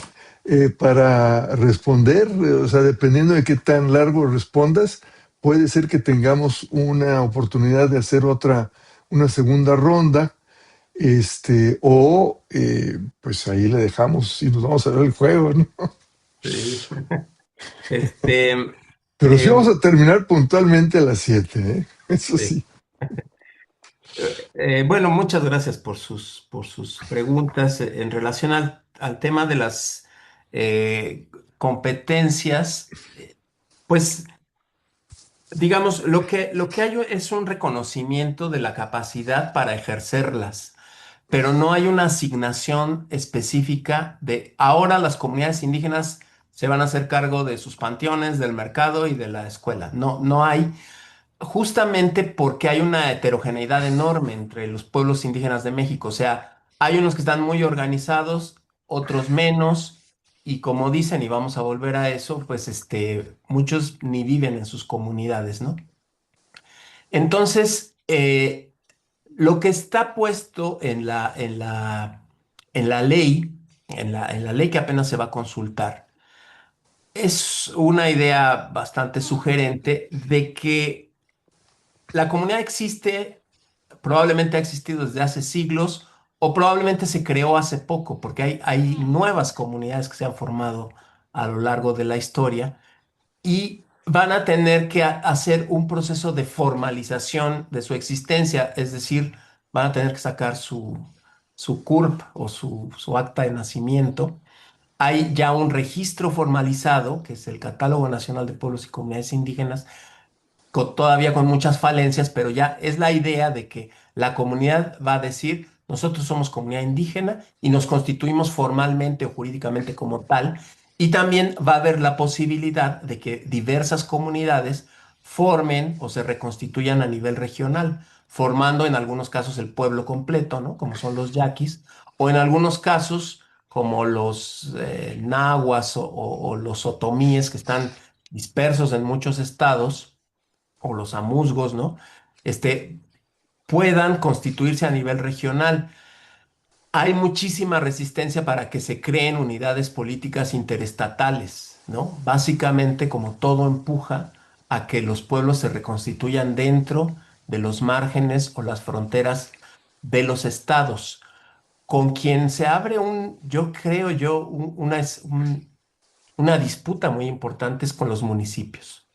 para responder, o sea, dependiendo de qué tan largo respondas, puede ser que tengamos una oportunidad de hacer una segunda ronda, pues ahí le dejamos y nos vamos a ver el juego, ¿no? Sí. Este, Pero sí eh, vamos a terminar puntualmente a las 7, ¿eh? Eso sí. sí. Bueno, muchas gracias por sus preguntas en relación al tema de las competencias. Pues, digamos, lo que hay es un reconocimiento de la capacidad para ejercerlas, pero no hay una asignación específica de ahora las comunidades indígenas se van a hacer cargo de sus panteones, del mercado y de la escuela. No, no hay. Justamente porque hay una heterogeneidad enorme entre los pueblos indígenas de México. O sea, hay unos que están muy organizados, otros menos, y como dicen, y vamos a volver a eso, pues muchos ni viven en sus comunidades, ¿no? Entonces, lo que está puesto en la ley, en la ley que apenas se va a consultar, es una idea bastante sugerente de que la comunidad existe, probablemente ha existido desde hace siglos o probablemente se creó hace poco, porque hay nuevas comunidades que se han formado a lo largo de la historia y van a tener que hacer un proceso de formalización de su existencia, es decir, van a tener que sacar su CURP o su acta de nacimiento. Hay ya un registro formalizado, que es el Catálogo Nacional de Pueblos y Comunidades Indígenas, todavía con muchas falencias, pero ya es la idea de que la comunidad va a decir, nosotros somos comunidad indígena y nos constituimos formalmente o jurídicamente como tal, y también va a haber la posibilidad de que diversas comunidades formen o se reconstituyan a nivel regional. formando en algunos casos el pueblo completo, ¿no? Como son los yaquis, o en algunos casos como los nahuas o los otomíes que están dispersos en muchos estados, o los amuzgos, ¿no? Este, puedan constituirse a nivel regional. Hay muchísima resistencia para que se creen unidades políticas interestatales, ¿no? Básicamente, como todo empuja a que los pueblos se reconstituyan dentro de los márgenes o las fronteras de los estados, con quien se abre yo creo yo, una disputa muy importante es con los municipios,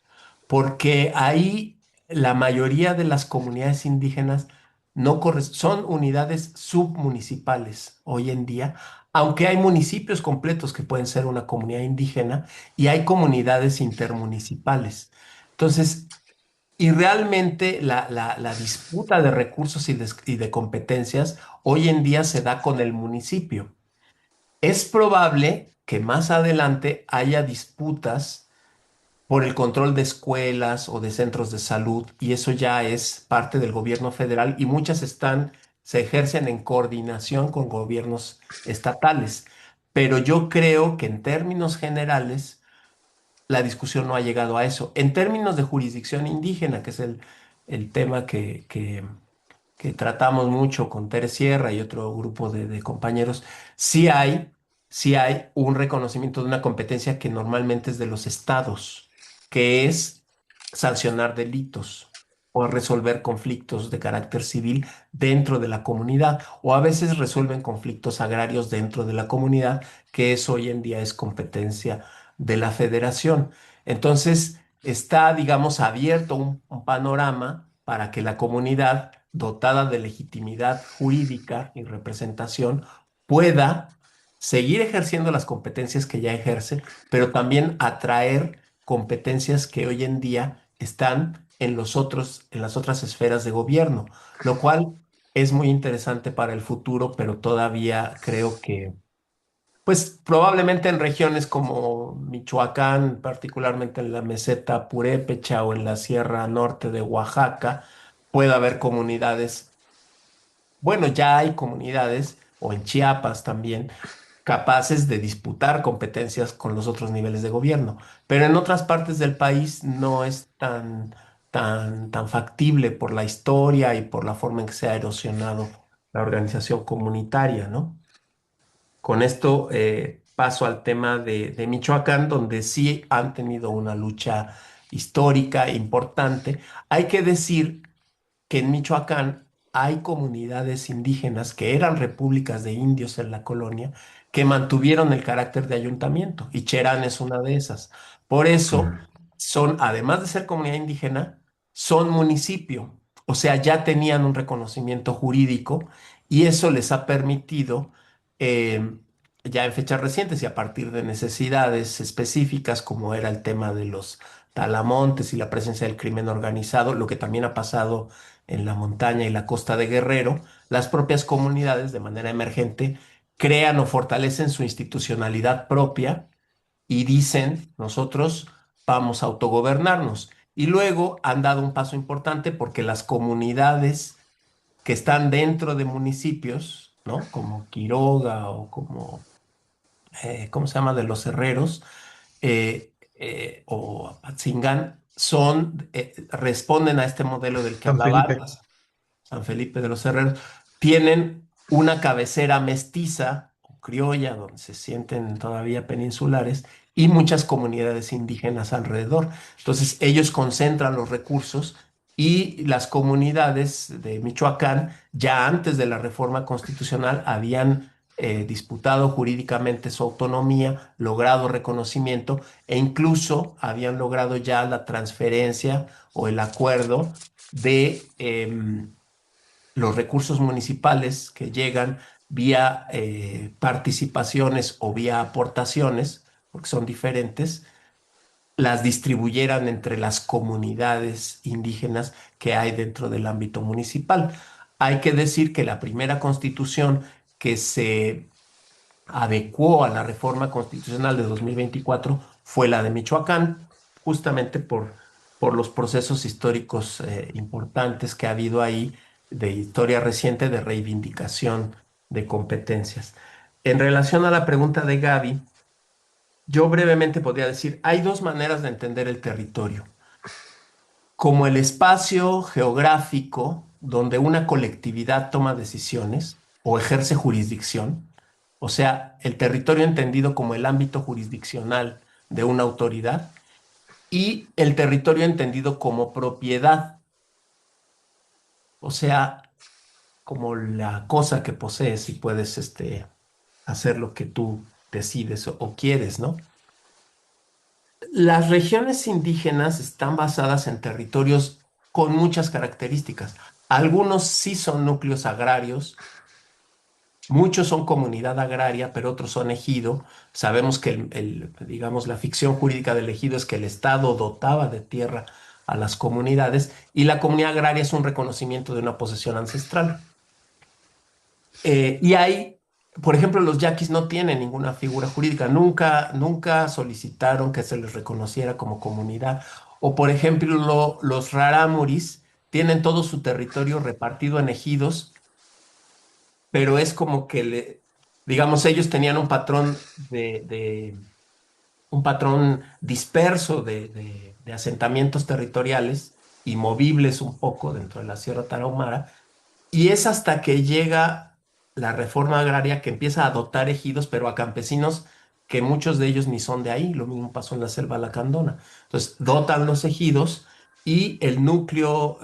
porque ahí la mayoría de las comunidades indígenas no son unidades submunicipales hoy en día, aunque hay municipios completos que pueden ser una comunidad indígena y hay comunidades intermunicipales. Entonces, y realmente la disputa de recursos y de competencias hoy en día se da con el municipio. Es probable que más adelante haya disputas por el control de escuelas o de centros de salud, y eso ya es parte del gobierno federal y muchas se ejercen en coordinación con gobiernos estatales. Pero yo creo que en términos generales la discusión no ha llegado a eso. En términos de jurisdicción indígena, que es el tema que tratamos mucho con Tere Sierra y otro grupo de compañeros, sí hay, sí hay un reconocimiento de una competencia que normalmente es de los estados, que es sancionar delitos o resolver conflictos de carácter civil dentro de la comunidad, o a veces resuelven conflictos agrarios dentro de la comunidad, que eso hoy en día es competencia de la federación. Entonces, está, digamos, abierto un panorama para que la comunidad dotada de legitimidad jurídica y representación pueda seguir ejerciendo las competencias que ya ejerce, pero también atraer competencias que hoy en día están en las otras esferas de gobierno, lo cual es muy interesante para el futuro, pero todavía creo que, pues probablemente en regiones como Michoacán, particularmente en la meseta purépecha o en la Sierra Norte de Oaxaca, pueda haber comunidades, bueno, ya hay comunidades, o en Chiapas también, capaces de disputar competencias con los otros niveles de gobierno. Pero en otras partes del país no es tan factible por la historia y por la forma en que se ha erosionado la organización comunitaria, ¿no? Con esto paso al tema de Michoacán, donde sí han tenido una lucha histórica importante. Hay que decir que en Michoacán hay comunidades indígenas que eran repúblicas de indios en la colonia que mantuvieron el carácter de ayuntamiento, y Cherán es una de esas. Por eso son, además de ser comunidad indígena, son municipio, o sea, ya tenían un reconocimiento jurídico y eso les ha permitido, eh, ya en fechas recientes y a partir de necesidades específicas, como era el tema de los talamontes y la presencia del crimen organizado, lo que también ha pasado en la montaña y la costa de Guerrero, las propias comunidades de manera emergente crean o fortalecen su institucionalidad propia y dicen, nosotros vamos a autogobernarnos. Y luego han dado un paso importante porque las comunidades que están dentro de municipios, ¿no? Como Quiroga o como, ¿cómo se llama? De los Herreros, o Apatzingán, responden a este modelo del que San hablaba Felipe. antes. San Felipe de los Herreros, tienen una cabecera mestiza o criolla, donde se sienten todavía peninsulares, y muchas comunidades indígenas alrededor. Entonces, ellos concentran los recursos y las comunidades de Michoacán, ya antes de la reforma constitucional, habían disputado jurídicamente su autonomía, logrado reconocimiento e incluso habían logrado ya la transferencia o el acuerdo de los recursos municipales que llegan vía participaciones o vía aportaciones, porque son diferentes, las distribuyeran entre las comunidades indígenas que hay dentro del ámbito municipal. Hay que decir que la primera constitución que se adecuó a la reforma constitucional de 2024 fue la de Michoacán, justamente por los procesos históricos importantes que ha habido ahí de historia reciente de reivindicación de competencias. En relación a la pregunta de Gaby, yo brevemente podría decir, hay dos maneras de entender el territorio. Como el espacio geográfico donde una colectividad toma decisiones o ejerce jurisdicción, o sea, el territorio entendido como el ámbito jurisdiccional de una autoridad, y el territorio entendido como propiedad, o sea, como la cosa que posees y puedes hacer lo que tú decides o quieres, ¿no? Las regiones indígenas están basadas en territorios con muchas características. Algunos sí son núcleos agrarios, muchos son comunidad agraria, pero otros son ejido. Sabemos que digamos, la ficción jurídica del ejido es que el Estado dotaba de tierra a las comunidades y la comunidad agraria es un reconocimiento de una posesión ancestral. Y hay, por ejemplo, los yaquis no tienen ninguna figura jurídica, nunca solicitaron que se les reconociera como comunidad. O, por ejemplo, los rarámuris tienen todo su territorio repartido en ejidos, pero es como que, digamos, ellos tenían un patrón un patrón disperso de asentamientos territoriales y movibles un poco dentro de la Sierra Tarahumara, y es hasta que llega la reforma agraria que empieza a dotar ejidos, pero a campesinos que muchos de ellos ni son de ahí. Lo mismo pasó en la selva lacandona. Entonces, dotan los ejidos y el núcleo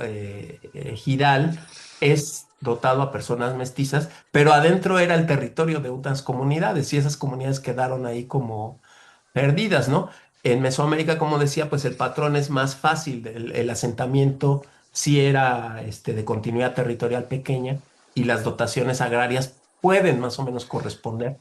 ejidal es dotado a personas mestizas, pero adentro era el territorio de otras comunidades y esas comunidades quedaron ahí como perdidas, ¿no? En Mesoamérica, como decía, pues el patrón es más fácil, el asentamiento sí era de continuidad territorial pequeña y las dotaciones agrarias pueden más o menos corresponder,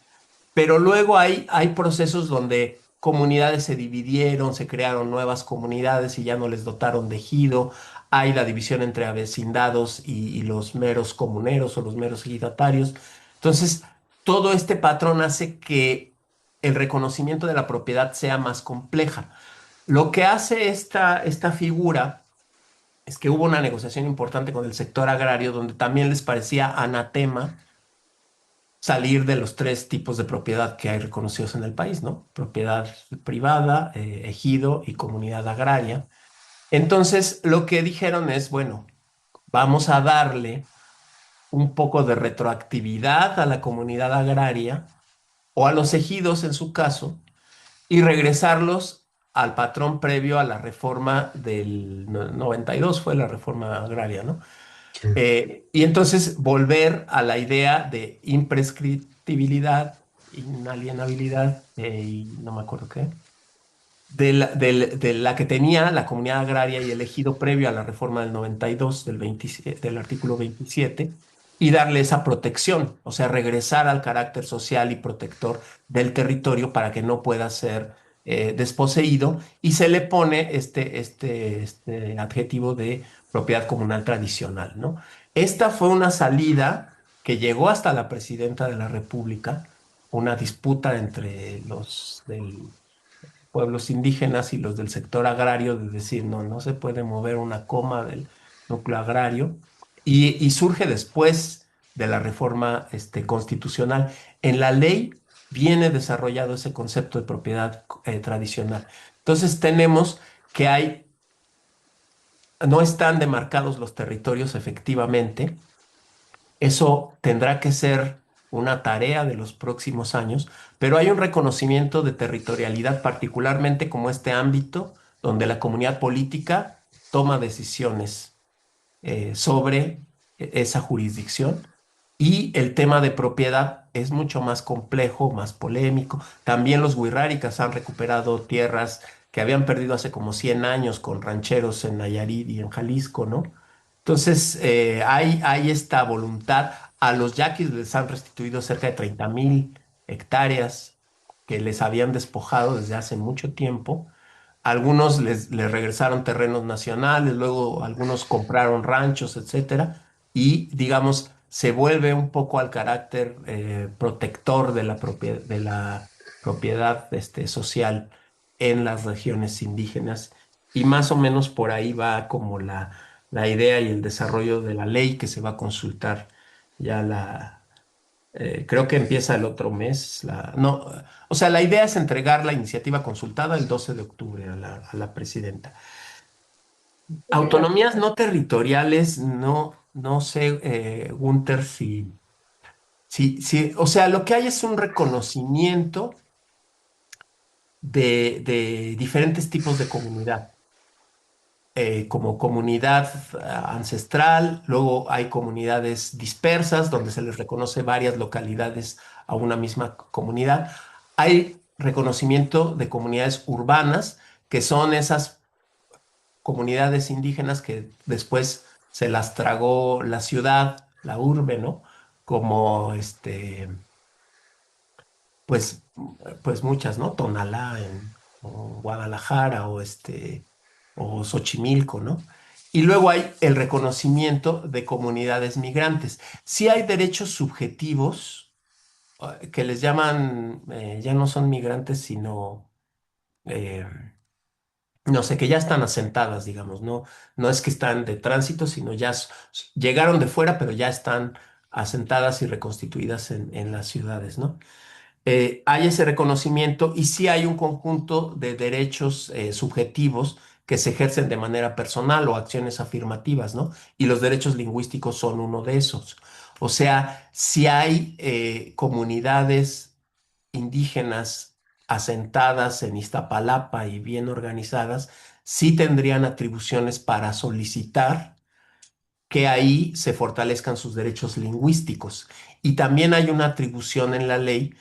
pero luego hay procesos donde comunidades se dividieron, se crearon nuevas comunidades y ya no les dotaron de ejido, hay la división entre avecindados y los meros comuneros o los meros ejidatarios. Entonces, todo este patrón hace que el reconocimiento de la propiedad sea más compleja. Lo que hace esta figura es que hubo una negociación importante con el sector agrario donde también les parecía anatema salir de los tres tipos de propiedad que hay reconocidos en el país, ¿no? Propiedad privada, ejido y comunidad agraria. Entonces, lo que dijeron es, bueno, vamos a darle un poco de retroactividad a la comunidad agraria o a los ejidos en su caso y regresarlos al patrón previo a la reforma del 92, fue la reforma agraria, ¿no? Sí. Y entonces volver a la idea de imprescriptibilidad, inalienabilidad, y no me acuerdo qué, de la que tenía la comunidad agraria y el ejido previo a la reforma del 92, del artículo 27, y darle esa protección, o sea, regresar al carácter social y protector del territorio para que no pueda ser desposeído, y se le pone este adjetivo de propiedad comunal tradicional, ¿no? Esta fue una salida que llegó hasta la presidenta de la República, una disputa entre los del pueblos indígenas y los del sector agrario de decir, no se puede mover una coma del núcleo agrario, y surge después de la reforma constitucional. En la ley viene desarrollado ese concepto de propiedad tradicional. Entonces tenemos que no están demarcados los territorios efectivamente. Eso tendrá que ser una tarea de los próximos años, pero hay un reconocimiento de territorialidad, particularmente como este ámbito donde la comunidad política toma decisiones sobre esa jurisdicción. Y el tema de propiedad es mucho más complejo, más polémico. También los wixárikas han recuperado tierras que habían perdido hace como 100 años con rancheros en Nayarit y en Jalisco, ¿no? Entonces, hay esta voluntad. A los yaquis les han restituido cerca de 30,000 hectáreas que les habían despojado desde hace mucho tiempo. Algunos les regresaron terrenos nacionales, luego algunos compraron ranchos, etcétera, y digamos, se vuelve un poco al carácter protector de la propiedad social en las regiones indígenas y más o menos por ahí va como la idea y el desarrollo de la ley que se va a consultar ya creo que empieza el otro mes. No, o sea, la idea es entregar la iniciativa consultada el 12 de octubre a la presidenta. Autonomías no territoriales, no sé, Gunther, o sea, lo que hay es un reconocimiento de diferentes tipos de comunidad. Como comunidad ancestral, luego hay comunidades dispersas donde se les reconoce varias localidades a una misma comunidad. Hay reconocimiento de comunidades urbanas, que son esas comunidades indígenas que después se las tragó la ciudad, la urbe, ¿no? Como pues, pues muchas, ¿no? Tonalá o Guadalajara o Xochimilco, ¿no? Y luego hay el reconocimiento de comunidades migrantes. Sí hay derechos subjetivos que les llaman, ya no son migrantes, sino, eh, no sé, que ya están asentadas, digamos, ¿no? No es que están de tránsito, sino ya llegaron de fuera, pero ya están asentadas y reconstituidas en las ciudades, ¿no? Hay ese reconocimiento y sí hay un conjunto de derechos subjetivos que se ejercen de manera personal o acciones afirmativas, ¿no? Y los derechos lingüísticos son uno de esos. O sea, si hay comunidades indígenas asentadas en Iztapalapa y bien organizadas, sí tendrían atribuciones para solicitar que ahí se fortalezcan sus derechos lingüísticos. Y también hay una atribución en la ley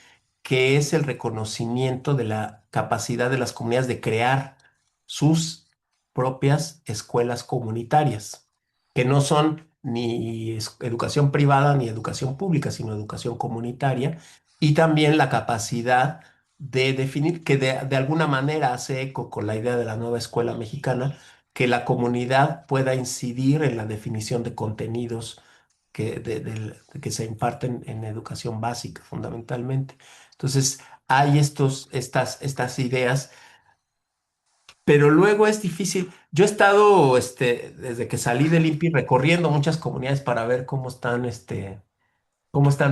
que es el reconocimiento de la capacidad de las comunidades de crear sus propias escuelas comunitarias, que no son ni educación privada ni educación pública, sino educación comunitaria, y también la capacidad de definir, que de alguna manera hace eco con la idea de la nueva escuela mexicana, que la comunidad pueda incidir en la definición de contenidos que se imparten en educación básica, fundamentalmente. Entonces, hay estas ideas, pero luego es difícil. Yo he estado, desde que salí del INPI, recorriendo muchas comunidades para ver cómo están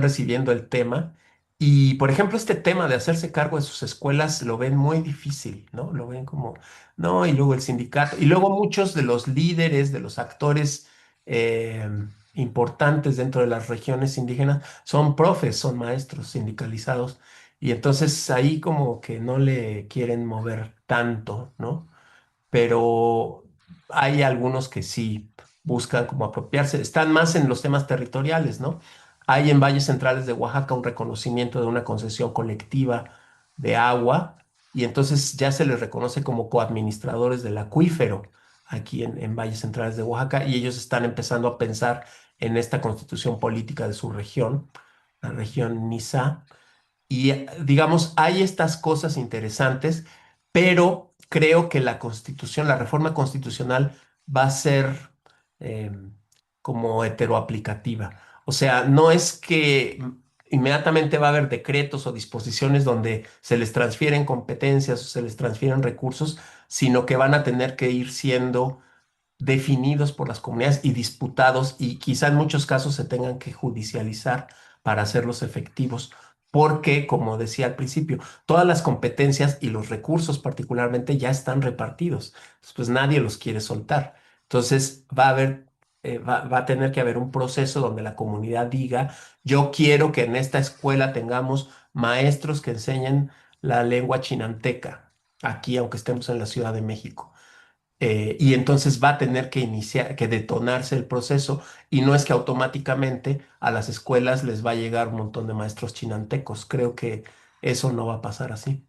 recibiendo el tema. Y, por ejemplo, este tema de hacerse cargo de sus escuelas lo ven muy difícil, ¿no? Lo ven como, no, y luego el sindicato, y luego muchos de los líderes, de los actores eh, importantes dentro de las regiones indígenas son profes, son maestros sindicalizados, y entonces ahí como que no le quieren mover tanto, ¿no? Pero hay algunos que sí buscan como apropiarse, están más en los temas territoriales, ¿no? Hay en valles centrales de Oaxaca un reconocimiento de una concesión colectiva de agua y entonces ya se les reconoce como coadministradores del acuífero aquí en valles centrales de Oaxaca y ellos están empezando a pensar en esta constitución política de su región, la región Nizá, y digamos, hay estas cosas interesantes, pero creo que la constitución, la reforma constitucional va a ser eh, como heteroaplicativa. O sea, no es que inmediatamente va a haber decretos o disposiciones donde se les transfieren competencias o se les transfieren recursos, sino que van a tener que ir siendo definidos por las comunidades y disputados y quizá en muchos casos se tengan que judicializar para hacerlos efectivos, porque, como decía al principio, todas las competencias y los recursos particularmente ya están repartidos, pues nadie los quiere soltar. Entonces va a tener que haber un proceso donde la comunidad diga, yo quiero que en esta escuela tengamos maestros que enseñen la lengua chinanteca, aquí aunque estemos en la Ciudad de México. Y entonces va a tener que iniciar, que detonarse el proceso, y no es que automáticamente a las escuelas les va a llegar un montón de maestros chinantecos. Creo que eso no va a pasar así.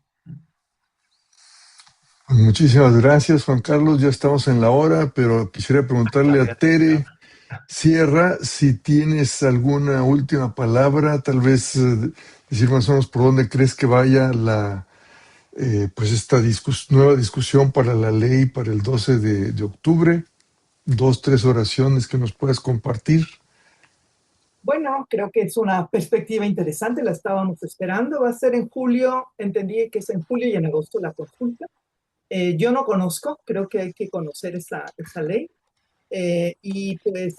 Pues muchísimas gracias, Juan Carlos. Ya estamos en la hora, pero quisiera preguntarle a Tere Sierra si tienes alguna última palabra, tal vez decir más o menos por dónde crees que vaya pues esta nueva discusión para la ley para el 12 de octubre. 2, 3 oraciones que nos puedas compartir. Bueno, creo que es una perspectiva interesante, la estábamos esperando. Va a ser en julio, entendí que es en julio y en agosto la consulta. Yo no conozco, creo que hay que conocer esa ley. Y pues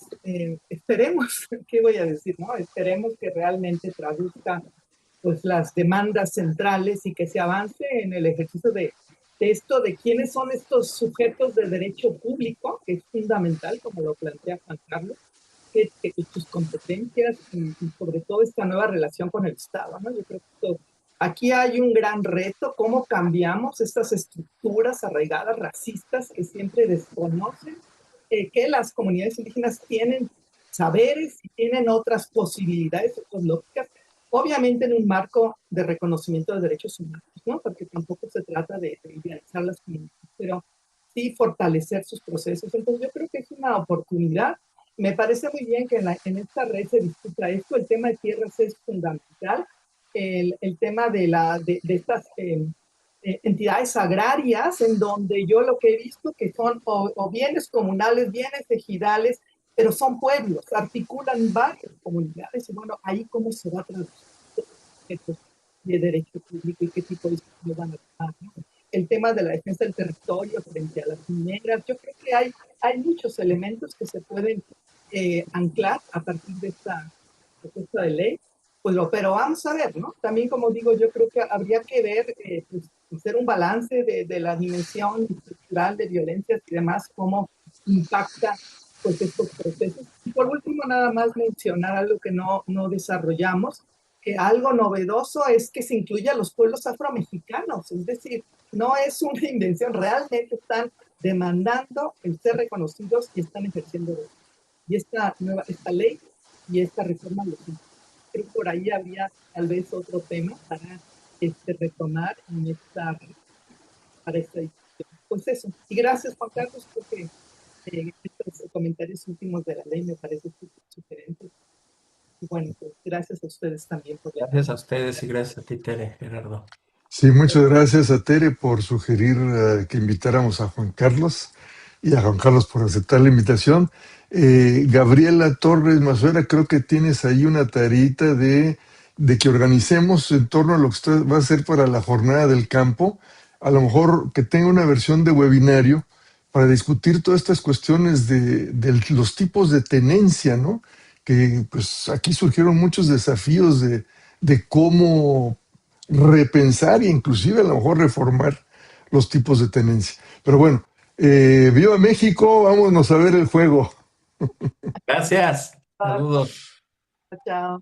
esperemos, ¿qué voy a decir? ¿No? Esperemos que realmente traduzca pues las demandas centrales y que se avance en el ejercicio de esto, de quiénes son estos sujetos de derecho público, que es fundamental, como lo plantea Juan Carlos, que sus competencias y sobre todo esta nueva relación con el Estado, ¿no? Yo creo que aquí hay un gran reto, cómo cambiamos estas estructuras arraigadas racistas que siempre desconocen que las comunidades indígenas tienen saberes y tienen otras posibilidades, otras lógicas, obviamente en un marco de reconocimiento de derechos humanos, ¿no? Porque tampoco se trata de idealizar las comunidades, pero sí fortalecer sus procesos. Entonces yo creo que es una oportunidad. Me parece muy bien que en esta red se discuta esto. El tema de tierras es fundamental. El tema de estas entidades agrarias, en donde yo lo que he visto que son o bienes comunales, bienes ejidales, pero son pueblos, articulan varias comunidades, y bueno, ahí cómo se va a traducir de derecho público y qué tipo de estudios van a tomar, ¿no? El tema de la defensa del territorio frente a las mineras, yo creo que hay muchos elementos que se pueden anclar a partir de esta propuesta de ley, pues pero vamos a ver, ¿no? También, como digo, yo creo que habría que ver, pues, hacer un balance de la dimensión estructural de violencias y demás, cómo impacta pues estos procesos. Y por último, nada más mencionar algo que no desarrollamos, que algo novedoso es que se incluye a los pueblos afromexicanos, es decir, no es una invención, realmente están demandando el ser reconocidos y están ejerciendo derechos. Y esta ley y esta reforma lo incluye. Creo que por ahí habría tal vez otro tema para retomar para esta discusión. Pues eso. Y gracias, Juan Carlos, porque estos comentarios últimos de la ley me parecen sugerentes. Y bueno, pues gracias a ustedes también por Gracias a ustedes y gracias a ti, Tere, Gerardo. Sí, muchas gracias a Tere por sugerir que invitáramos a Juan Carlos y a Juan Carlos por aceptar la invitación. Gabriela Torres Mazuera, creo que tienes ahí una tareita de que organicemos en torno a lo que usted va a hacer para la jornada del campo, a lo mejor que tenga una versión de webinario para discutir todas estas cuestiones de los tipos de tenencia, ¿no? Que pues aquí surgieron muchos desafíos de cómo repensar e inclusive a lo mejor reformar los tipos de tenencia. Pero bueno, viva México, vámonos a ver el juego. Gracias. Saludos. Chao.